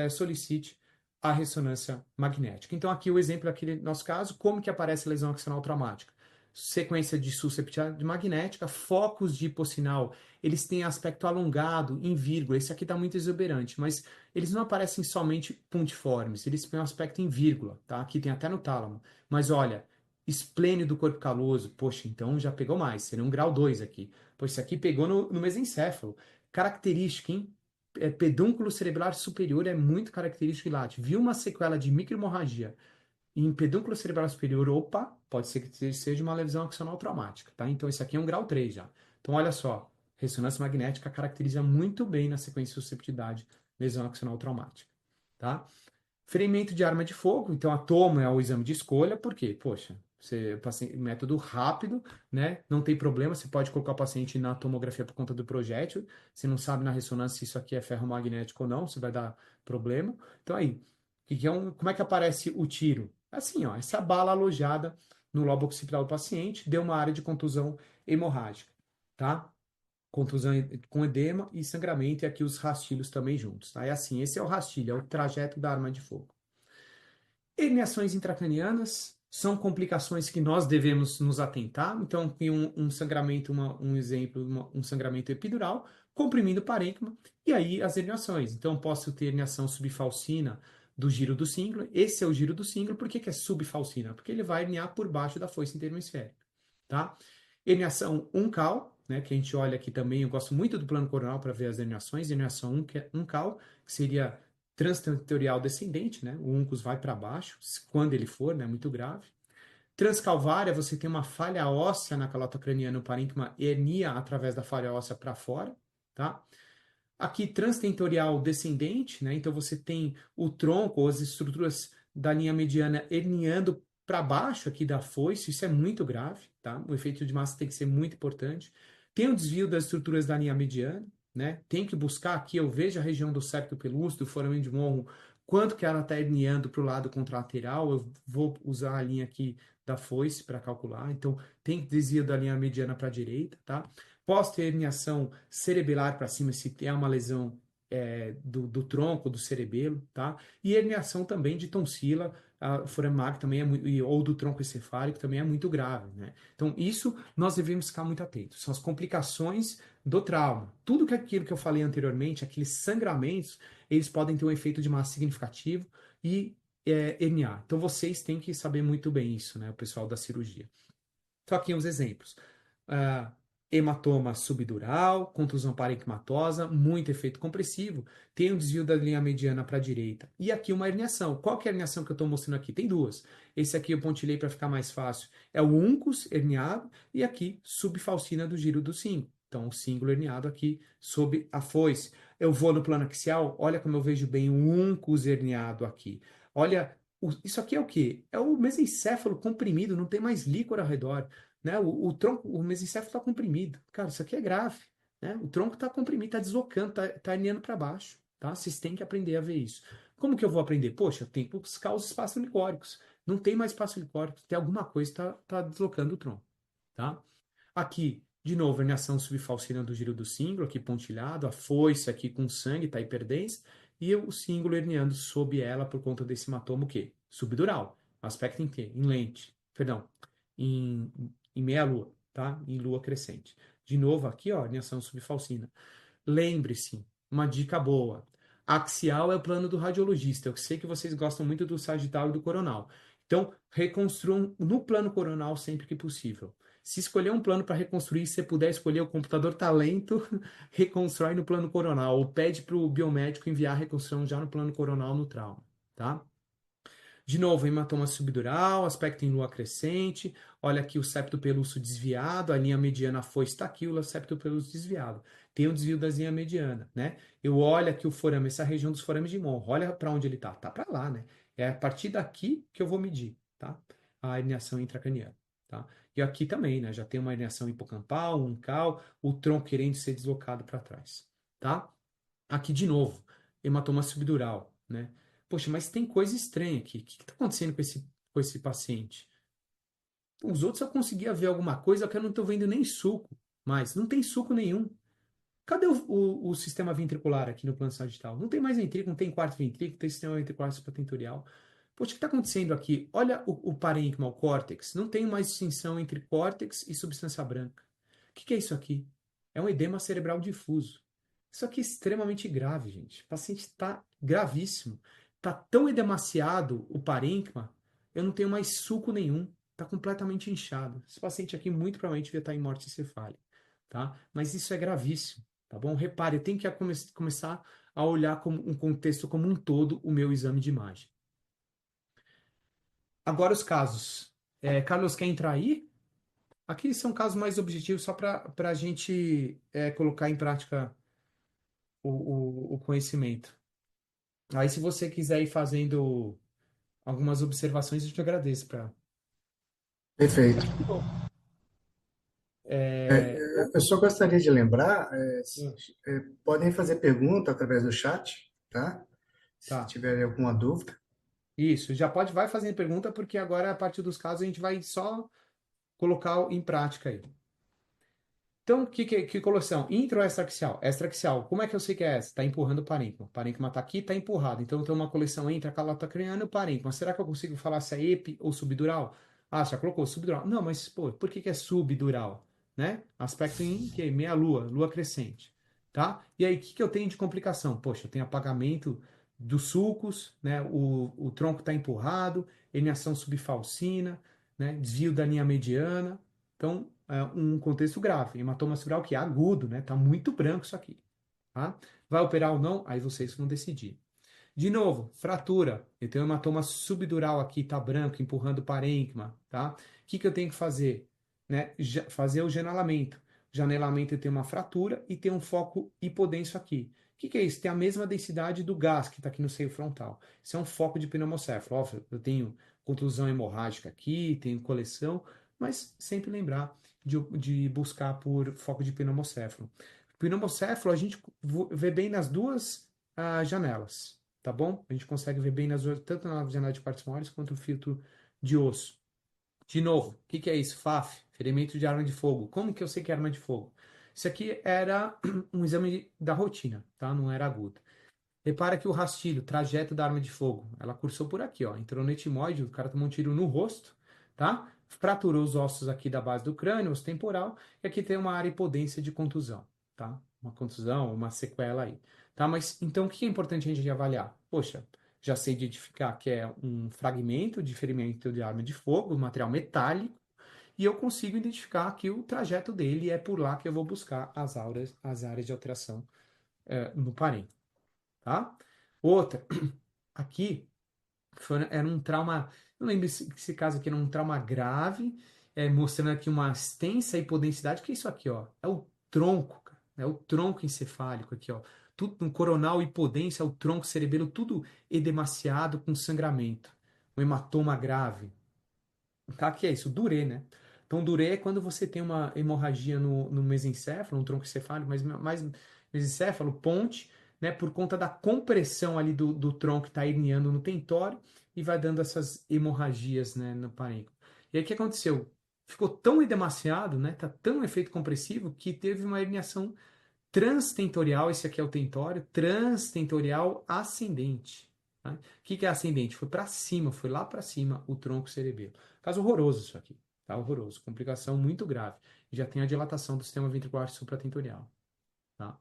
S3: solicite a ressonância magnética. Então, aqui o exemplo, aqui no nosso caso, como que aparece a lesão axonal traumática? Sequência de susceptibilidade magnética, focos de hipossinal, eles têm aspecto alongado, em vírgula, esse aqui está muito exuberante, mas eles não aparecem somente puntiformes, eles têm um aspecto em vírgula, tá? Aqui tem até no tálamo. Mas olha, esplênio do corpo caloso, poxa, então já pegou mais, seria um grau 2 aqui. Pois isso aqui pegou no mesencéfalo. Característica, hein? Pedúnculo cerebral superior é muito característico e late. Viu uma sequela de microhemorragia em pedúnculo cerebral superior, opa, pode ser que seja uma lesão axonal traumática, tá? Então, isso aqui é um grau 3 já. Então, olha só, ressonância magnética caracteriza muito bem na sequência de susceptibilidade lesão axonal traumática, tá? Ferimento de arma de fogo, então a toma é o exame de escolha, por quê? Poxa, método rápido, né? Não tem problema, você pode colocar o paciente na tomografia por conta do projétil, você não sabe na ressonância se isso aqui é ferromagnético ou não, se vai dar problema. Então aí, como é que aparece o tiro? Assim, ó, essa bala alojada no lobo occipital do paciente deu uma área de contusão hemorrágica, tá? Contusão com edema e sangramento, e aqui os rastilhos também juntos, tá? É assim, esse é o rastilho, é o trajeto da arma de fogo. Herniações intracranianas são complicações que nós devemos nos atentar. Então, tem um sangramento, um exemplo, um sangramento epidural, comprimindo o parênquima, e aí as herniações. Então, posso ter herniação subfalcina do giro do cíngulo. Esse é o giro do cíngulo. Por que é subfalcina? Porque ele vai herniar por baixo da foice interhemisférica, tá? Herniação uncal, né, que a gente olha aqui também, eu gosto muito do plano coronal para ver as herniações. Herniação uncal, que seria transtentorial descendente, né? O uncus vai para baixo, quando ele for, né? Muito grave. Transcalvária, você tem uma falha óssea na calota craniana, o parênquima hernia através da falha óssea para fora, tá? Aqui, transtentorial descendente, né? Então você tem o tronco, ou as estruturas da linha mediana herniando para baixo aqui da foice, isso é muito grave, tá? O efeito de massa tem que ser muito importante. Tem o desvio das estruturas da linha mediana, né? Tem que buscar aqui, eu vejo a região do septo pelúcido, do foramen de Monro, quanto que ela está herniando para o lado contralateral, eu vou usar a linha aqui da foice para calcular, então tem desvio da linha mediana para a direita, tá? Posso ter herniação cerebelar para cima, se é uma lesão do tronco, do cerebelo, tá? E herniação também de tonsila, foramen também é muito, ou do tronco encefálico também é muito grave, né? Então, isso nós devemos ficar muito atentos. São as complicações do trauma. Tudo que aquilo que eu falei anteriormente, aqueles sangramentos, eles podem ter um efeito de massa significativo e herniar. Então, vocês têm que saber muito bem isso, né? O pessoal da cirurgia. Só aqui uns exemplos. Hematoma subdural, contusão parenquimatosa, muito efeito compressivo, tem um desvio da linha mediana para a direita. E aqui uma herniação. Qual que é a herniação que eu estou mostrando aqui? Tem duas. Esse aqui eu pontilhei para ficar mais fácil. É o uncus herniado e aqui subfalcina do giro do cíngulo. Então, o cíngulo herniado aqui sob a foice. Eu vou no plano axial, olha como eu vejo bem o uncus herniado aqui. Olha, isso aqui é o quê? É o mesencéfalo comprimido, não tem mais líquor ao redor. Né? Tronco, o mesencéfalo está comprimido. Cara, isso aqui é grave. Né? O tronco está comprimido, está deslocando, está herniando para baixo. Tá? Vocês têm que aprender a ver isso. Como que eu vou aprender? Poxa, eu tenho que buscar os espaços licóricos. Não tem mais espaço licórico. Tem alguma coisa que está deslocando o tronco. Tá? Aqui, de novo, herniação subfalcina do giro do cíngulo, aqui pontilhado, a foice aqui com sangue, está hiperdensa, e o cíngulo herniando sob ela por conta desse hematoma, o quê? Subdural. Aspecto em quê? Em lente. Perdão, em meia-lua, tá? Em lua crescente. De novo, aqui, ó, herniação subfalcina. Lembre-se, uma dica boa. Axial é o plano do radiologista. Eu sei que vocês gostam muito do sagital e do coronal. Então, reconstruam no plano coronal sempre que possível. Se escolher um plano para reconstruir, se você puder escolher o computador talento, reconstrói no plano coronal. Ou pede para o biomédico enviar a reconstrução já no plano coronal no trauma, tá? De novo, hematoma subdural, aspecto em lua crescente. Olha aqui o septo pelúcio desviado, a linha mediana foi estaquila, septo pelúcio desviado. Tem um desvio da linha mediana, né? Eu olho aqui o forame, essa região dos forames de Monro. Olha para onde ele tá. Tá para lá, né? É a partir daqui que eu vou medir, tá? A herniação intracraniana, tá? E aqui também, né? Já tem uma herniação hipocampal, uncal, o tronco querendo ser deslocado para trás, tá? Aqui de novo, hematoma subdural, né? Poxa, mas tem coisa estranha aqui. O que está acontecendo com esse paciente? Os outros eu conseguia ver alguma coisa que eu não estou vendo nem suco, mas não tem suco nenhum. Cadê o sistema ventricular aqui no plano sagital? Não tem mais ventrículo, não tem quarto ventrículo, tem sistema ventricular supratentorial. Poxa, o que está acontecendo aqui? Olha o parênquima, o córtex. Não tem mais distinção entre córtex e substância branca. O que é isso aqui? É um edema cerebral difuso. Isso aqui é extremamente grave, gente. O paciente está gravíssimo. Está tão edemaciado o parênquima, eu não tenho mais suco nenhum. Está completamente inchado. Esse paciente aqui muito provavelmente devia estar em morte encefálica, tá? Mas isso é gravíssimo, tá bom? Repare, eu tenho que começar a olhar como um contexto como um todo o meu exame de imagem. Agora os casos. Carlos, quer entrar aí? Aqui são casos mais objetivos, só para a gente colocar em prática o conhecimento. Aí, se você quiser ir fazendo algumas observações, eu te agradeço.
S4: Perfeito. Eu só gostaria de lembrar, podem fazer pergunta através do chat, tá? Se
S3: Tá.
S4: tiverem alguma dúvida.
S3: Isso, vai fazendo pergunta, porque agora, a partir dos casos, a gente vai só colocar em prática aí. Então, que colocação? Intro ou extraaxial? Extraaxial. Como é que eu sei que é essa? Está empurrando o parênquima. O parênquima está aqui, está empurrado. Então, eu tenho uma coleção entre a calota craniana e o parênquima. Será que eu consigo falar se é epi ou subdural? Ah, já colocou subdural. Não, mas, pô, por que é subdural? Né? Aspecto em que? Meia-lua, lua crescente. Tá? E aí, o que eu tenho de complicação? Poxa, eu tenho apagamento dos sulcos, né? O tronco está empurrado, herniação subfalcina, né? Desvio da linha mediana. Então, é um contexto grave. Hematoma subdural que é agudo, né? Tá muito branco isso aqui, tá? Vai operar ou não? Aí vocês vão decidir. De novo, fratura. Eu tenho um hematoma subdural aqui, tá branco, empurrando o parênquima, tá? O que eu tenho que fazer? Né? Fazer o janelamento. Janelamento eu tenho uma fratura e tem um foco hipodenso aqui. O que é isso? Tem a mesma densidade do gás que está aqui no seio frontal. Isso é um foco de pneumocéfalo. Óbvio, eu tenho contusão hemorrágica aqui, tenho coleção, mas sempre lembrar de buscar por foco de pneumocéfalo. Pneumocéfalo a gente vê bem nas duas janelas, tá bom? A gente consegue ver bem tanto na janela de partes maiores quanto o filtro de osso. De novo, o que é isso? FAF, ferimento de arma de fogo. Como que eu sei que é arma de fogo? Isso aqui era um exame da rotina, tá? Não era agudo. Repara que o rastilho, trajeto da arma de fogo, ela cursou por aqui, ó. Entrou no etimoide, o cara tomou um tiro no rosto, tá? Fraturou os ossos aqui da base do crânio, osso temporal, e aqui tem uma área hipodência de contusão, tá? Uma contusão, uma sequela aí, tá? Mas, então, o que é importante a gente avaliar? Poxa, já sei identificar que é um fragmento de ferimento de arma de fogo, material metálico, e eu consigo identificar que o trajeto dele é por lá que eu vou buscar as áreas de alteração no parênquima, tá? Outra, aqui era um trauma, não lembro se esse caso aqui era um trauma grave, mostrando aqui uma extensa hipodensidade, que é isso aqui, ó, é o tronco, cara, é o tronco encefálico aqui, ó, tudo no coronal hipodência, o tronco cerebelo, tudo edemaciado com sangramento, um hematoma grave, tá? Que é isso, durê, né? Então, durê é quando você tem uma hemorragia no mesencéfalo, no tronco encefálico, mas mais mesencéfalo, ponte, né? Por conta da compressão ali do tronco que está herniando no tentório e vai dando essas hemorragias, né, no parênquima. E aí o que aconteceu? Ficou tão edemaciado, né? Tá tão efeito compressivo que teve uma herniação transtentorial, esse aqui é o tentório, transtentorial ascendente. Tá? O que é ascendente? Foi para cima, foi lá para cima o tronco cerebelo. Caso horroroso isso aqui, tá? Horroroso, complicação muito grave. Já tem a dilatação do sistema ventricular supratentorial, tá?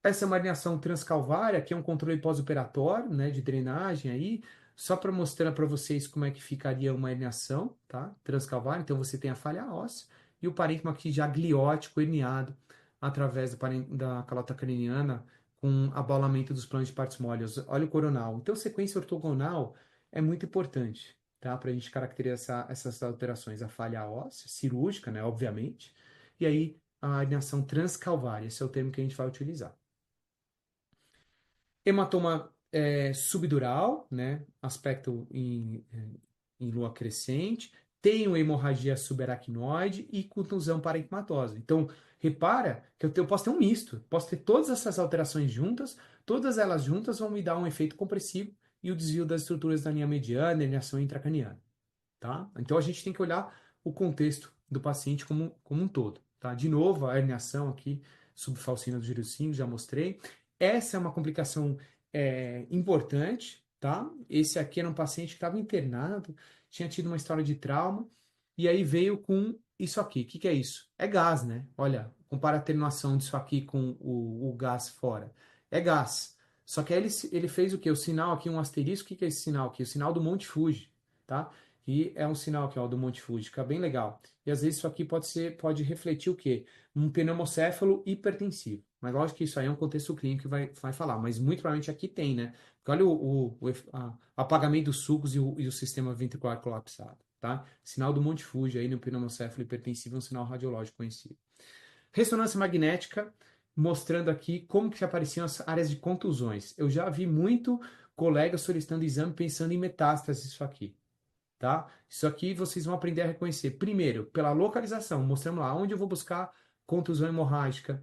S3: Essa é uma herniação transcalvária, que é um controle pós-operatório, né, de drenagem aí, só para mostrar para vocês como é que ficaria uma herniação, tá? Transcalvária, então você tem a falha óssea e o parênquima aqui já gliótico, herniado, através da calota craniana, com abalamento dos planos de partes móveis. Olha o coronal. Então, sequência ortogonal é muito importante, tá? Para a gente caracterizar essas alterações. A falha óssea, cirúrgica, né, obviamente, e aí a herniação transcalvária, esse é o termo que a gente vai utilizar. Hematoma subdural, né? Aspecto em lua crescente. Tenho hemorragia subaracnoide e contusão parenquimatosa. Então, repara que eu posso ter um misto. Posso ter todas essas alterações juntas. Todas elas juntas vão me dar um efeito compressivo e o desvio das estruturas da linha mediana e herniação intracraniana. Tá? Então, a gente tem que olhar o contexto do paciente como um todo. Tá? De novo, a herniação aqui, subfalcina do girocínio, já mostrei. Essa é uma complicação importante, tá? Esse aqui era um paciente que estava internado, tinha tido uma história de trauma, e aí veio com isso aqui. O que é isso? É gás, né? Olha, compara a atenuação disso aqui com o gás fora. É gás. Só que aí ele fez o quê? O sinal aqui, um asterisco. O que é esse sinal aqui? O sinal do Monte Fuji, tá? E é um sinal aqui, ó, do Monte Fuji, fica bem legal. E às vezes isso aqui pode refletir o quê? Um pneumocéfalo hipertensivo. Mas lógico que isso aí é um contexto clínico que vai falar, mas muito provavelmente aqui tem, né? Porque olha o apagamento dos sulcos e o sistema ventricular colapsado, tá? Sinal do Monte Fuji aí no pneumocéfalo hipertensivo é um sinal radiológico conhecido. Ressonância magnética, mostrando aqui como que apareciam as áreas de contusões. Eu já vi muito colega solicitando exame pensando em metástase isso aqui. Tá? Isso aqui vocês vão aprender a reconhecer. Primeiro, pela localização. Mostramos lá onde eu vou buscar contusão hemorrágica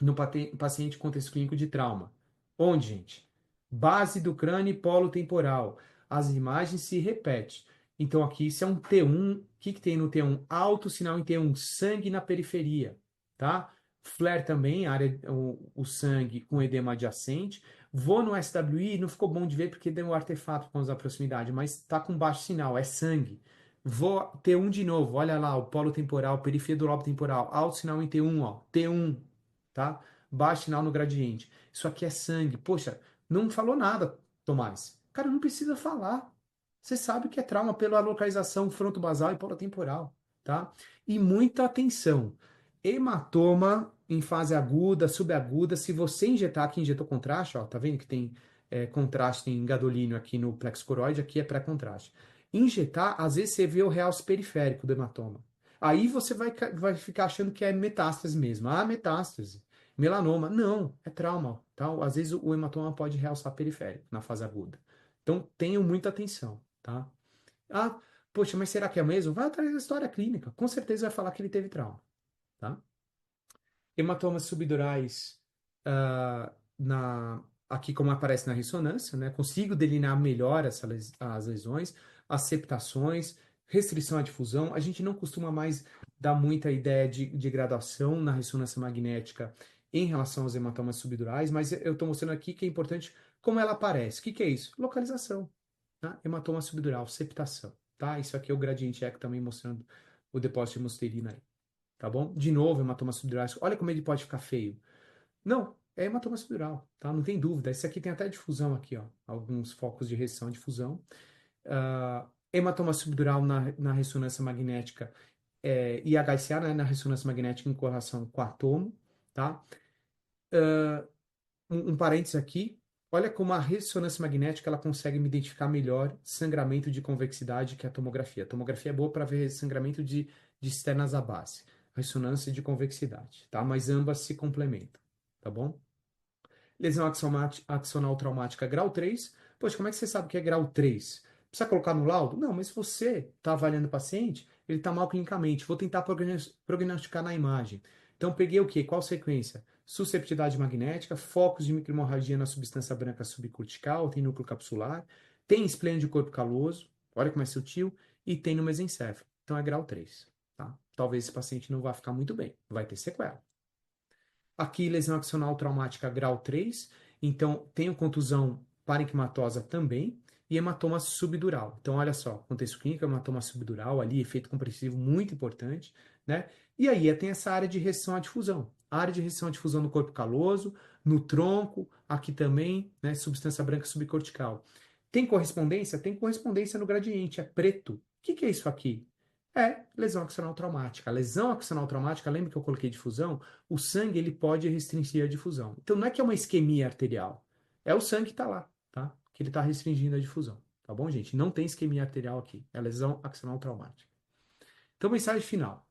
S3: no paciente com contexto clínico de trauma. Onde, gente? Base do crânio e polo temporal. As imagens se repetem. Então aqui isso é um T1. O que tem no T1? Alto sinal em T1. Sangue na periferia. tá? Flare também, o sangue com edema adjacente. Vou no SWI, não ficou bom de ver porque deu um artefato com a proximidade, mas tá com baixo sinal, é sangue. Vou T1 de novo, olha lá, o polo temporal, periferia do lobo temporal, alto sinal em T1, ó, T1, tá? Baixo sinal no gradiente. Isso aqui é sangue. Poxa, não falou nada, Tomás. Cara, não precisa falar. Você sabe que é trauma pela localização fronto-basal e polo temporal, tá? E muita atenção. Hematoma em fase aguda, subaguda, se você injetar, aqui injetou contraste, ó, tá vendo que tem contraste em gadolínio aqui no plexo coroide, aqui é pré-contraste. Injetar, às vezes você vê o realce periférico do hematoma. Aí você vai ficar achando que é metástase mesmo. Ah, metástase. Melanoma. Não, é trauma. Tá? Às vezes o hematoma pode realçar periférico na fase aguda. Então tenham muita atenção. Tá? Ah, poxa, mas será que é mesmo? Vai atrás da história clínica. Com certeza vai falar que ele teve trauma. Tá? Hematomas subdurais, aqui como aparece na ressonância, né? Consigo delinear melhor as lesões, as septações, restrição à difusão. A gente não costuma mais dar muita ideia de graduação na ressonância magnética em relação aos hematomas subdurais, mas eu estou mostrando aqui que é importante como ela aparece. O que é isso? Localização. Tá? Hematoma subdural, septação. Tá? Isso aqui é o gradiente eco também mostrando o depósito de hemosterina aí. Tá bom? De novo, hematoma subdural. Olha como ele pode ficar feio. Não, é hematoma subdural, tá? Não tem dúvida. Esse aqui tem até difusão aqui, ó. Alguns focos de restrição à difusão. Hematoma subdural na ressonância magnética e HCA, né, na ressonância magnética em correlação com átomo, tá? Um parênteses aqui. Olha como a ressonância magnética ela consegue me identificar melhor sangramento de convexidade que a tomografia. A tomografia é boa para ver sangramento de externas à base. Ressonância de convexidade, tá? Mas ambas se complementam, tá bom? Lesão axonal traumática grau 3. Poxa, como é que você sabe que é grau 3? Precisa colocar no laudo? Não, mas se você está avaliando o paciente, ele está mal clinicamente. Vou tentar prognosticar na imagem. Então, peguei o quê? Qual sequência? Susceptibilidade magnética, focos de microhemorragia na substância branca subcortical, tem núcleo capsular, tem esplêndio de corpo caloso, olha como é sutil, e tem no mesencéfalo. Então, é grau 3. Tá? Talvez esse paciente não vá ficar muito bem, vai ter sequela. Aqui, lesão axonal traumática grau 3, então tenho contusão parenquimatosa também, e hematoma subdural. Então, olha só, contexto clínico, hematoma subdural ali, efeito compressivo muito importante, né? E aí tem essa área de restrição à difusão. Área de restrição à difusão no corpo caloso, no tronco, aqui também, né? Substância branca subcortical. Tem correspondência? Tem correspondência no gradiente, é preto. O que é isso aqui? É lesão axonal traumática. A lesão axonal traumática, lembra que eu coloquei difusão? O sangue ele pode restringir a difusão. Então não é que é uma isquemia arterial, é o sangue que está lá, tá? Que ele está restringindo a difusão, tá bom, gente? Não tem isquemia arterial aqui, é lesão axonal traumática. Então, mensagem final.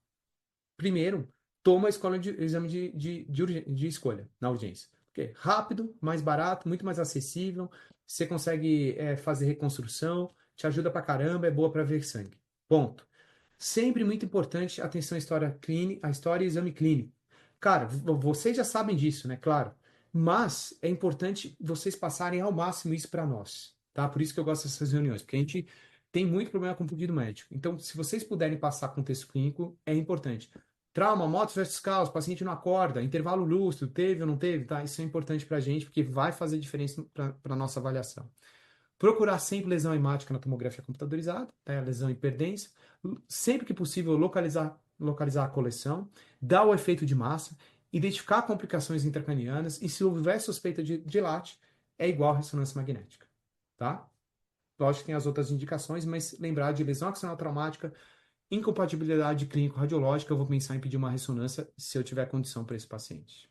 S3: Primeiro, toma a escola de exame de escolha na urgência. Porque rápido, mais barato, muito mais acessível, você consegue fazer reconstrução, te ajuda pra caramba, é boa para ver sangue. Ponto. Sempre muito importante atenção à história clínica, a história e exame clínico. Cara, vocês já sabem disso, né? Claro. Mas é importante vocês passarem ao máximo isso para nós, tá? Por isso que eu gosto dessas reuniões, porque a gente tem muito problema com o pedido médico. Então, se vocês puderem passar contexto clínico, é importante. Trauma, motos versus caos, paciente não acorda, intervalo lúcido, teve ou não teve, tá? Isso é importante pra gente, porque vai fazer diferença para nossa avaliação. Procurar sempre lesão hemática na tomografia computadorizada, tá? Lesão hiperdensa. Sempre que possível, localizar a coleção, dar o efeito de massa, identificar complicações intracranianas e se houver suspeita de LAT, é igual a ressonância magnética, tá? Lógico que tem as outras indicações, mas lembrar de lesão axonal traumática, incompatibilidade clínico-radiológica, eu vou pensar em pedir uma ressonância se eu tiver condição para esse paciente.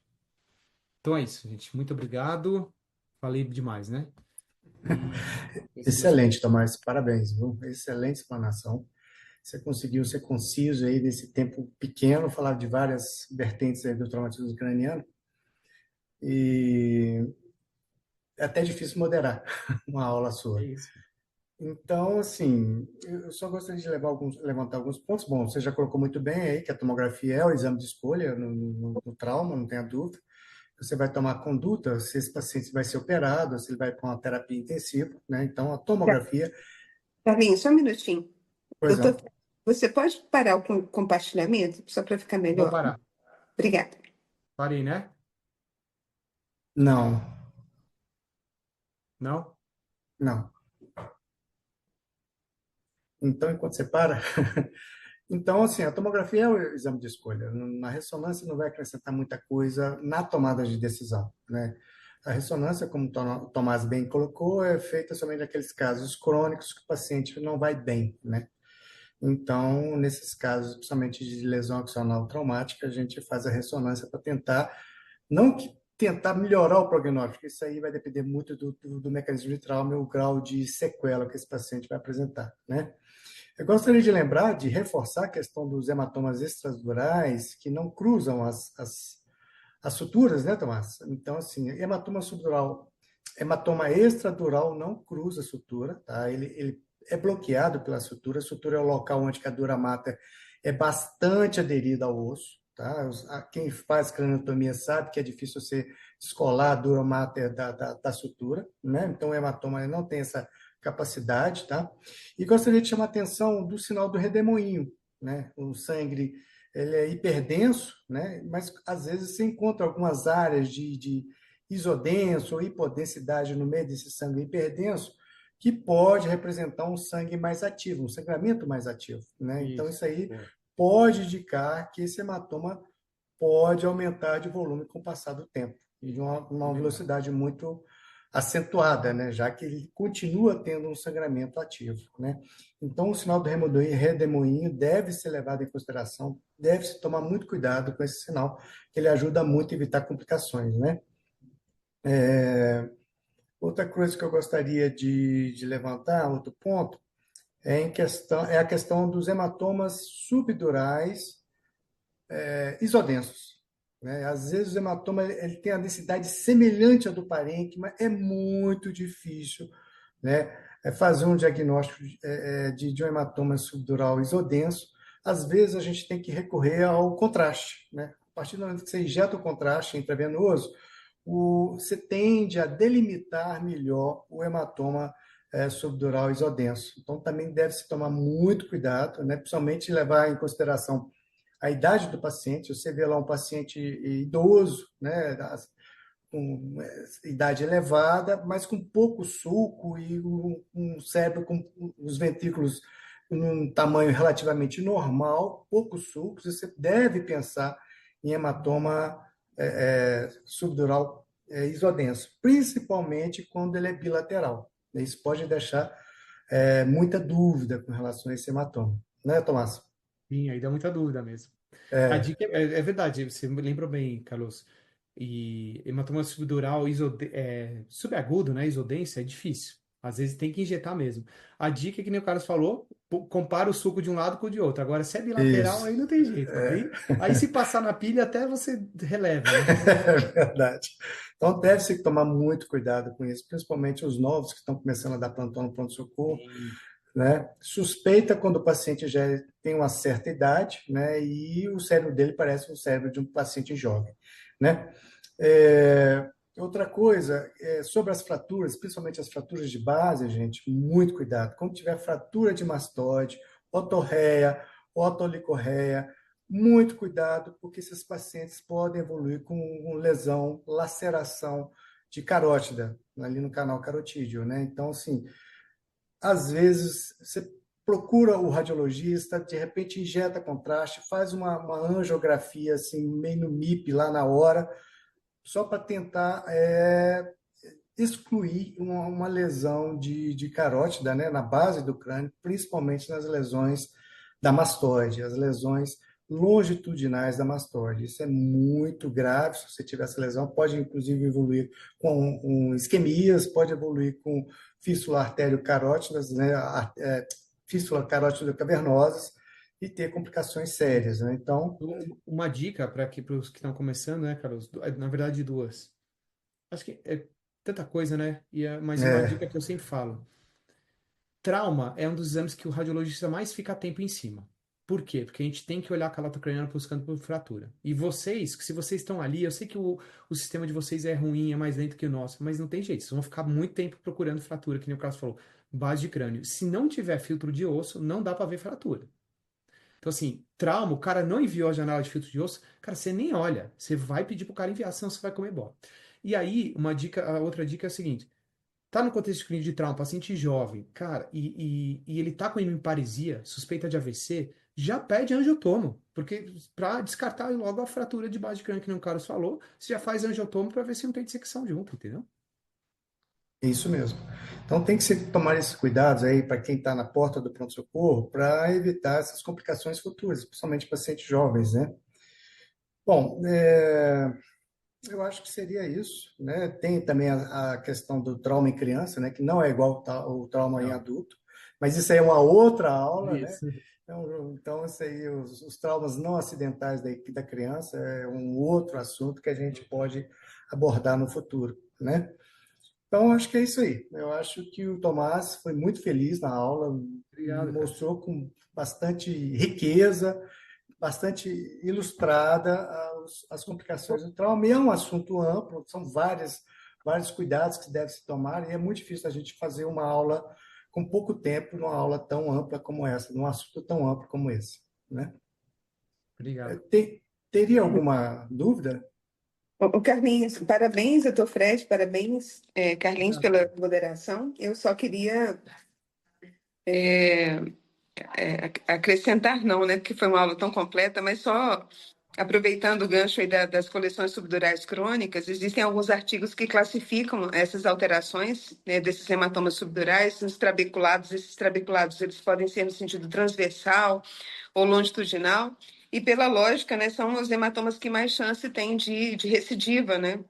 S3: Então é isso, gente. Muito obrigado. Falei demais, né?
S4: Excelente, Tomás. Parabéns, viu? Excelente explanação. Você conseguiu ser conciso aí nesse tempo pequeno, falar de várias vertentes aí do traumatismo craniano. E é até difícil moderar uma aula sua.
S3: É isso.
S4: Então, assim, eu só gostaria de levantar alguns pontos. Bom, você já colocou muito bem aí que a tomografia é o exame de escolha no trauma, não tenha dúvida. Você vai tomar conduta se esse paciente vai ser operado, se ele vai para uma terapia intensiva, né? Então, a tomografia...
S5: Carlinhos, só um minutinho.
S4: Pois não.
S5: Você pode parar o compartilhamento, só para ficar
S3: Vou
S5: melhor?
S3: parar.
S6: Obrigada.
S3: Parei, né?
S4: Não,
S3: Não?
S4: não. Então, enquanto você para, então, assim, a tomografia é o exame de escolha. Na ressonância não vai acrescentar muita coisa na tomada de decisão, né? A ressonância, como o Tomás bem colocou, é feita somente naqueles casos crônicos que o paciente não vai bem, né? Então, nesses casos, principalmente de lesão axonal traumática, a gente faz a ressonância para tentar, não que tentar melhorar o prognóstico, isso aí vai depender muito do mecanismo de trauma e o grau de sequela que esse paciente vai apresentar, né? Eu gostaria de lembrar, de reforçar a questão dos hematomas extradurais que não cruzam as suturas, né, Tomás? Então, assim, hematoma subdural, hematoma extradural não cruza a sutura, tá? Ele é bloqueado pela sutura. A sutura é o local onde a dura mater é bastante aderida ao osso, tá? Quem faz craniotomia sabe que é difícil você descolar a dura mater da sutura, né? Então, o hematoma não tem essa capacidade, tá? E gostaria de chamar a atenção do sinal do redemoinho, né? O sangue ele é hiperdenso, né? Mas às vezes você encontra algumas áreas de isodenso ou hipodensidade no meio desse sangue hiperdenso que pode representar um sangue mais ativo, um sangramento mais ativo, né? Então
S3: Isso.
S4: isso aí
S3: Boa.
S4: pode indicar que esse hematoma pode aumentar de volume com o passar do tempo e de uma
S3: Legal.
S4: velocidade muito acentuada, né? Já que ele continua tendo um sangramento ativo, né? Então, o sinal do redemoinho deve ser levado em consideração, deve-se tomar muito cuidado com esse sinal, que ele ajuda muito a evitar complicações, né? Outra coisa que eu gostaria de levantar, outro ponto, é a questão dos hematomas subdurais isodensos, né? Às vezes o hematoma ele tem a densidade semelhante à do parênquima, é muito difícil, né? Fazer um diagnóstico de um hematoma subdural isodenso. Às vezes a gente tem que recorrer ao contraste, né? A partir do momento que você injeta o contraste intravenoso, você tende a delimitar melhor o hematoma subdural isodenso. Então também deve se tomar muito cuidado, né? Principalmente levar em consideração a idade do paciente. Você vê lá um paciente idoso, né, com idade elevada, mas com pouco suco e um cérebro com os ventrículos num tamanho relativamente normal, poucos sucos, você deve pensar em hematoma subdural isodenso, principalmente quando ele é bilateral. Isso pode deixar muita dúvida com relação a esse hematoma. Né, Tomás?
S3: Sim, aí dá muita dúvida mesmo. A dica é verdade, você me lembrou bem, Carlos. E hematoma subdural subagudo, né? Isodência é difícil. Às vezes tem que injetar mesmo. A dica é que nem o Carlos falou, compara o suco de um lado com o de outro. Agora, se é bilateral,
S4: Isso.
S3: aí não tem jeito. Aí se passar na pilha, até você releva, né?
S4: É verdade. Então, deve-se tomar muito cuidado com isso, principalmente os novos que estão começando a dar plantão no pronto-socorro,
S3: Sim.
S4: né? Suspeita quando o paciente já tem uma certa idade, né? E o cérebro dele parece um cérebro de um paciente jovem, né? Outra coisa, sobre as fraturas, principalmente as fraturas de base, gente, muito cuidado. Quando tiver fratura de mastoide, otorreia, otolicorreia, muito cuidado, porque esses pacientes podem evoluir com lesão, laceração de carótida, ali no canal carotídeo, né? Então, assim, às vezes você procura o radiologista, de repente injeta contraste, faz uma angiografia assim, meio no MIP lá na hora, só para tentar excluir uma lesão de carótida, né, na base do crânio, principalmente nas lesões da mastoide, as lesões longitudinais da mastoide. Isso é muito grave. Se você tiver essa lesão, pode inclusive evoluir com isquemias, pode evoluir com fístula artério-carótidas, né, fístula carótido-cavernosas, e ter complicações sérias, né? Então,
S3: Uma dica para os que estão começando, né, Carlos? Na verdade, duas. Acho que é tanta coisa, né? Mas uma dica
S4: é,
S3: que eu sempre falo. Trauma é um dos exames que o radiologista mais fica tempo em cima. Por quê? Porque a gente tem que olhar a calota craniana buscando por fratura. E vocês, que se vocês estão ali, eu sei que o sistema de vocês é ruim, é mais lento que o nosso, mas não tem jeito. Vocês vão ficar muito tempo procurando fratura, que nem o Carlos falou, base de crânio. Se não tiver filtro de osso, não dá para ver fratura. Então, assim, trauma, o cara não enviou a janela de filtro de osso, cara, você nem olha. Você vai pedir pro cara enviar, senão você vai comer bola. E aí, a outra dica é a seguinte: tá no contexto clínico de trauma, paciente jovem, cara, e ele tá com hemiparesia, suspeita de AVC, já pede angiotomo, porque para descartar logo a fratura de base de crânio, que nem o Carlos falou, você já faz angiotomo para ver se não tem dissecção junto, entendeu?
S4: Isso mesmo. Então tem que se tomar esses cuidados aí para quem está na porta do pronto-socorro para evitar essas complicações futuras, principalmente pacientes jovens, né? Bom, eu acho que seria isso, né? Tem também a questão do trauma em criança, né? Que não é igual o trauma em
S3: Não.
S4: adulto, mas isso aí é uma outra aula, né?
S3: Isso.
S4: Então isso aí, os traumas não acidentais da criança é um outro assunto que a gente pode abordar no futuro, né? Então, acho que é isso aí. Eu acho que o Tomás foi muito feliz na aula,
S3: Obrigado, cara.
S4: mostrou com bastante riqueza, bastante ilustrada as complicações do trauma. E é um assunto amplo, são vários cuidados que devem se tomar, e é muito difícil a gente fazer uma aula com pouco tempo, numa aula tão ampla como essa, num assunto tão amplo como esse, né?
S3: Obrigado.
S4: Teria alguma dúvida?
S5: O Carlinhos, parabéns, doutor Fred, parabéns, Carlinhos,
S3: Obrigado.
S5: pela moderação. Eu só queria acrescentar, não, né, porque foi uma aula tão completa, mas só aproveitando o gancho aí das coleções subdurais crônicas, existem alguns artigos que classificam essas alterações, né, desses hematomas subdurais nos trabeculados. Esses trabeculados, eles podem ser no sentido transversal ou longitudinal, e pela lógica, né, são os hematomas que mais chance têm de recidiva, né,
S3: Uhum.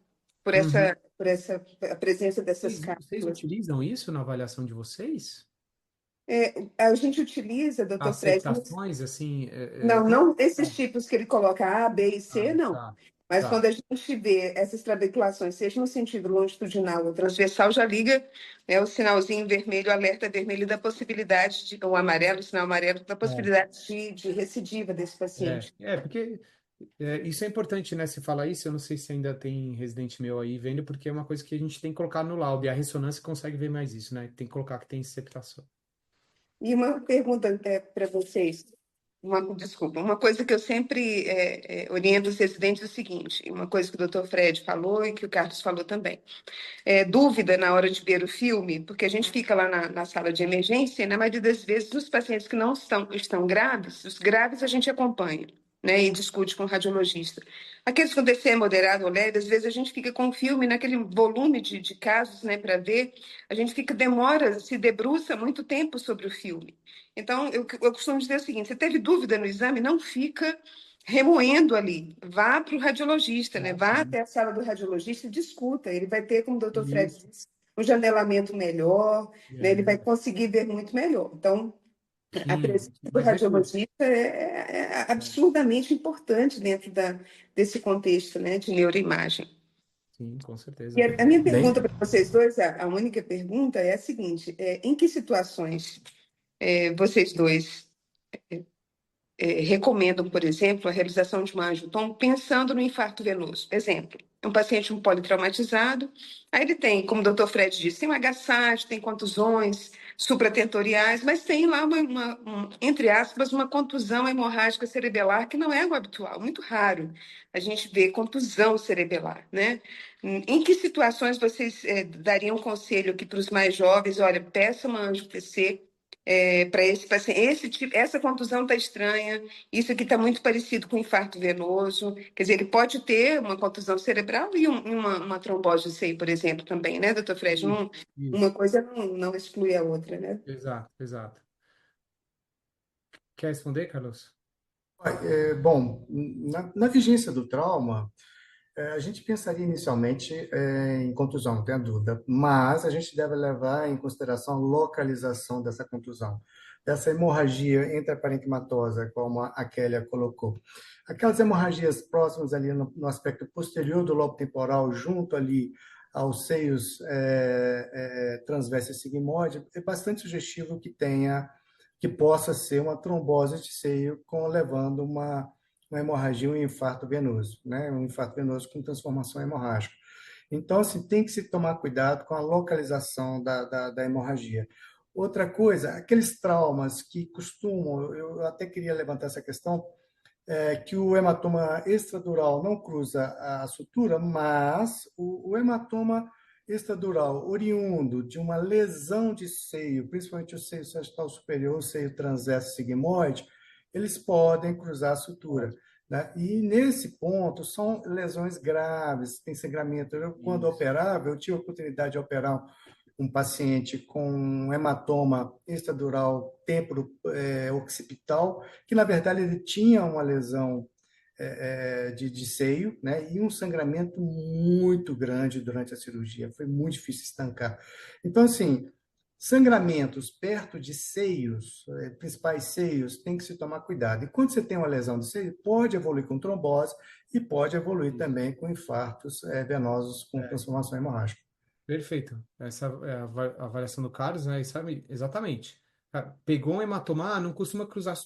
S5: por essa a presença dessas
S3: Vocês
S5: cápsulas.
S3: utilizam isso na avaliação de vocês?
S5: A gente utiliza, doutor Fred,
S3: Aceitações, assim,
S5: não,
S3: como...
S5: não esses tipos que ele coloca A, B e C,
S3: Ah,
S5: não.
S3: tá,
S5: Mas
S3: tá.
S5: quando a gente vê essas trabeculações, seja no sentido longitudinal ou transversal, já liga, né, o sinalzinho vermelho, o alerta vermelho da possibilidade o amarelo, o sinal amarelo, da possibilidade de recidiva desse paciente.
S3: Porque isso é importante, né? Você fala isso, eu não sei se ainda tem residente meu aí vendo, porque é uma coisa que a gente tem que colocar no laudo, e a ressonância consegue ver mais isso, né? Tem que colocar que tem septação.
S5: E uma pergunta para vocês. Desculpa, uma coisa que eu sempre oriento os residentes é o seguinte, uma coisa que o doutor Fred falou e que o Carlos falou também. Dúvida na hora de ver o filme, porque a gente fica lá na sala de emergência e na maioria das vezes os pacientes que não estão graves, os graves a gente acompanha, né, e discute com o radiologista. Aqueles com DC moderado ou leve, às vezes a gente fica com o filme naquele volume de casos, né, para ver, a gente demora, se debruça muito tempo sobre o filme. Então, eu costumo dizer o seguinte: você teve dúvida no exame, não fica remoendo ali. Vá para o radiologista, né? Vá até a sala do radiologista e discuta. Ele vai ter, como o doutor Fred
S3: Isso.
S5: disse, um janelamento melhor, né? Ele vai
S3: É,
S5: conseguir ver muito melhor. Então, a
S3: sim,
S5: presença do
S3: mas deixa eu...
S5: radiologista é absurdamente importante dentro desse contexto, né, de neuroimagem.
S3: Sim, com
S5: E
S3: certeza.
S5: a minha
S2: Bem,
S5: pergunta para vocês dois, a única pergunta é a seguinte: em que situações vocês dois recomendam, por exemplo, a realização de uma angiotom pensando no infarto venoso? Exemplo, um paciente politraumatizado, aí ele tem, como o doutor Fred disse, tem um HSAT, tem contusões supratentoriais, mas tem lá, entre aspas, uma contusão hemorrágica cerebelar, que não é o habitual, muito raro a gente ver contusão cerebelar, né? Em que situações vocês dariam conselho aqui para os mais jovens? Olha, peça uma angio-PC para esse paciente, essa contusão está estranha, isso aqui está muito parecido com infarto venoso, quer dizer, ele pode ter uma contusão cerebral e uma trombose de seio, por exemplo, também, né, doutor Fred?
S3: Isso,
S5: Uma
S3: isso.
S5: coisa não exclui a outra, né?
S3: Exato, exato. Quer responder, Carlos?
S4: Bom, na vigência do trauma, a gente pensaria inicialmente em contusão, não tem dúvida, mas a gente deve levar em consideração a localização dessa contusão, dessa hemorragia intraparenquimatosa, como a Kélia colocou. Aquelas hemorragias próximas ali no aspecto posterior do lobo temporal, junto ali aos seios transverso e sigmoide, é bastante sugestivo que possa ser uma trombose de seio levando uma hemorragia, um infarto venoso, né? Um infarto venoso com transformação hemorrágica. Então, assim, tem que se tomar cuidado com a localização da hemorragia. Outra coisa, aqueles traumas que costumam, eu até queria levantar essa questão, que o hematoma extradural não cruza a sutura, mas o hematoma extradural oriundo de uma lesão de seio, principalmente o seio sagital superior, o seio transverso sigmoide, eles podem cruzar a sutura, né? E nesse ponto são lesões graves, tem sangramento. Quando operava, eu tive a oportunidade de operar um paciente com um hematoma extradural temporo-occipital, que na verdade ele tinha uma lesão de seio, né, e um sangramento muito grande durante a cirurgia. Foi muito difícil estancar. Então, assim, sangramentos perto de seios, principais seios, tem que se tomar cuidado. E quando você tem uma lesão de seio, pode evoluir com trombose e pode evoluir também com infartos venosos com transformação hemorrágica.
S3: Perfeito. Essa é a avaliação do Carlos, né? E sabe exatamente. Cara, pegou um hematoma, não costuma cruzar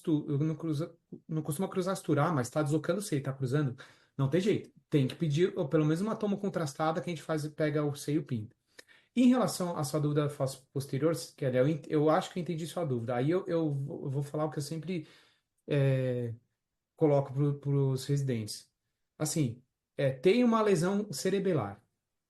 S3: não costuma cruzar sutura, mas está deslocando o seio, está cruzando. Não tem jeito. Tem que pedir, ou pelo menos uma toma contrastada que a gente faz, pega o seio e pinta. Em relação à sua dúvida face posterior, Kelly, eu acho que eu entendi sua dúvida. Aí eu vou falar o que eu sempre coloco para os residentes. Assim, tem uma lesão cerebelar.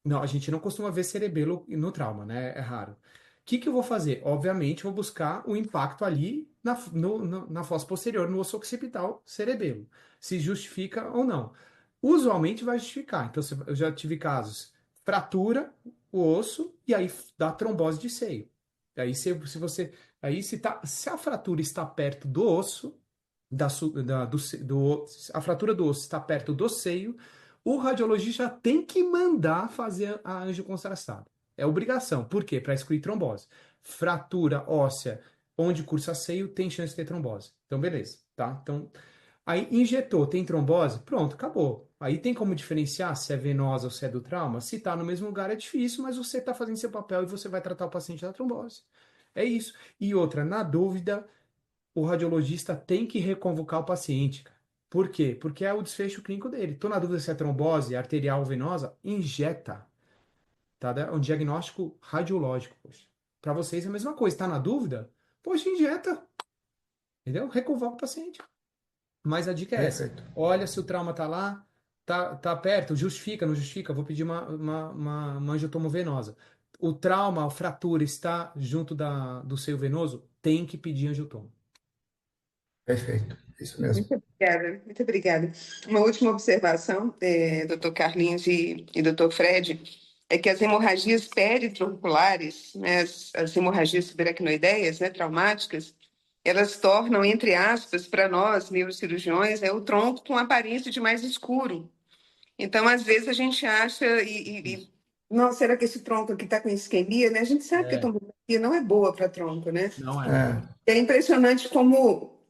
S3: Não, a gente não costuma ver cerebelo no trauma, né? É raro. O que que eu vou fazer? Obviamente, vou buscar o impacto ali na fossa posterior, no osso occipital cerebelo. Se justifica ou não. Usualmente vai justificar. Então, eu já tive casos, fratura o osso e aí dá trombose de seio. Aí se você, aí se a fratura está perto do osso, a fratura do osso está perto do seio, o radiologista tem que mandar fazer a angiocontração. É obrigação. Por quê? Para excluir trombose. Fratura óssea onde cursa seio tem chance de ter trombose. Então, beleza, tá? Então, aí injetou, tem trombose? Pronto, acabou. Aí tem como diferenciar se é venosa ou se é do trauma? Se tá no mesmo lugar é difícil, mas você tá fazendo seu papel e você vai tratar o paciente da trombose. É isso. E outra, na dúvida, o radiologista tem que reconvocar o paciente, cara. Por quê? Porque é o desfecho clínico dele. Tô na dúvida se é trombose arterial ou venosa, injeta. Tá? É um diagnóstico radiológico, poxa. Para vocês é a mesma coisa. Tá na dúvida? Poxa, injeta. Entendeu? Reconvoca o paciente. Mas a dica é essa.
S4: Perfeito.
S3: Olha se o trauma tá lá, tá perto, justifica, não justifica, vou pedir uma angiotomo venosa. O trauma, a fratura está junto do seio venoso, tem que pedir angiotomo.
S4: Perfeito. Isso mesmo.
S5: Muito obrigada, muito obrigada. Uma última observação, doutor Carlinhos e doutor Fred, é que as hemorragias peritronculares, né, as hemorragias subaracnoideias, né, traumáticas, elas tornam, entre aspas, para nós, neurocirurgiões, o tronco com aparência de mais escuro. Então, às vezes, a gente acha, nossa, será que esse tronco aqui está com isquemia, né? A gente sabe que a tomografia não é boa para tronco, né?
S3: Não é.
S5: É impressionante como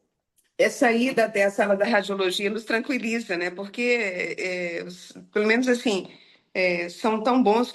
S5: essa ida até a sala da radiologia nos tranquiliza, né? Porque, pelo menos assim, são tão bons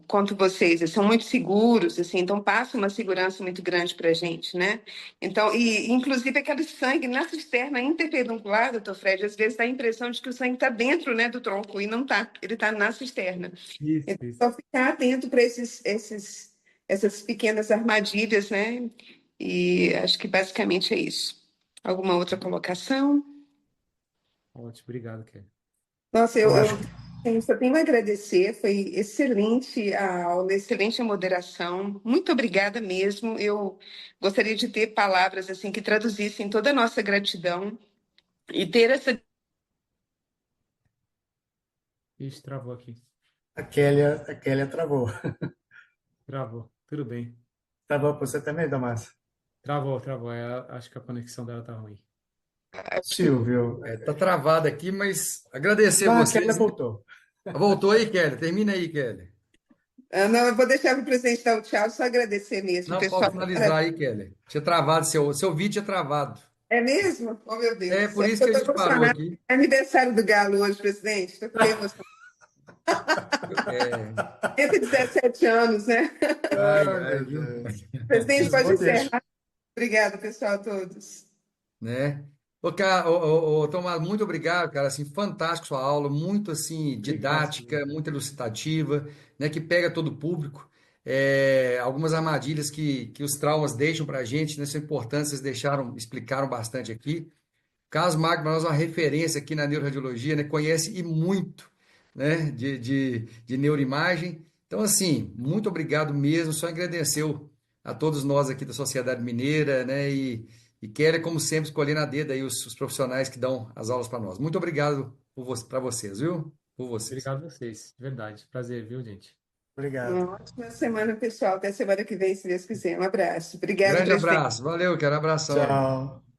S5: quanto vocês, são muito seguros, assim, então passa uma segurança muito grande para a gente, né? Então, e inclusive aquele sangue na cisterna interpeduncular, doutor Fred, às vezes dá a impressão de que o sangue está dentro, né, do tronco, e não está, ele está na cisterna.
S3: Isso,
S5: Então,
S3: isso.
S5: só ficar atento para essas pequenas armadilhas, né? E acho que basicamente é isso. Alguma outra colocação?
S3: Ótimo, obrigado, Kelly.
S5: Nossa,
S4: Eu
S5: eu
S4: acho
S5: só tenho a agradecer, foi excelente a aula, excelente a moderação. Muito obrigada mesmo. Eu gostaria de ter palavras assim que traduzissem toda a nossa gratidão e ter essa.
S3: Ixi, travou aqui.
S4: a Kélia travou.
S3: Travou. Tudo bem.
S4: Travou para você também, Damas?
S3: Travou. Acho que a conexão dela tá ruim.
S4: Silvio.
S2: Tá travado aqui, mas agradecer a
S4: Ah, a Kélia
S2: vocês.
S4: voltou.
S2: Voltou aí, Kelly? Termina aí, Kelly.
S5: Não, eu vou deixar para o presidente dar o tchau, só agradecer mesmo,
S2: Não, pode
S5: pessoal.
S2: finalizar aí, Kelly. Tinha travado, seu vídeo tinha travado.
S5: É mesmo? Oh, meu
S2: É
S5: Deus.
S2: por isso
S5: Eu
S2: que a
S5: estou
S2: gente parou
S5: emocionada.
S2: aqui.
S5: É aniversário do Galo hoje, presidente. Estou emocionada.
S2: É,
S5: 117 anos, né?
S2: ai,
S4: Ai,
S2: ai,
S4: meu
S2: viu?
S4: Deus.
S5: Presidente, pode
S4: Vou deixar.
S5: encerrar. Obrigada, pessoal, a todos.
S2: Né? Tomás, muito obrigado, cara, assim, fantástico sua aula, muito, assim,
S3: Obrigado, Silvio.
S2: didática, muito elucidativa, né, que pega todo o público. algumas armadilhas que os traumas deixam para a gente, né? São importantes, vocês explicaram bastante aqui. Carlos Magno, para nós, é uma referência aqui na neuroradiologia, né? Conhece e muito, né? De neuroimagem. Então, assim, muito obrigado mesmo. Só agradecer a todos nós aqui da Sociedade Mineira, né? E Kélia, como sempre, escolhendo a dedo aí os profissionais que dão as aulas para nós. Muito obrigado para vocês, viu? Por vocês.
S3: Obrigado a vocês, de verdade. Prazer, viu, gente?
S4: Obrigado.
S5: Uma ótima semana, pessoal. Até semana que vem, se Deus quiser. Um abraço. Obrigada,
S2: Grande
S5: presidente.
S2: abraço. Valeu, quero abração aí.
S4: Tchau.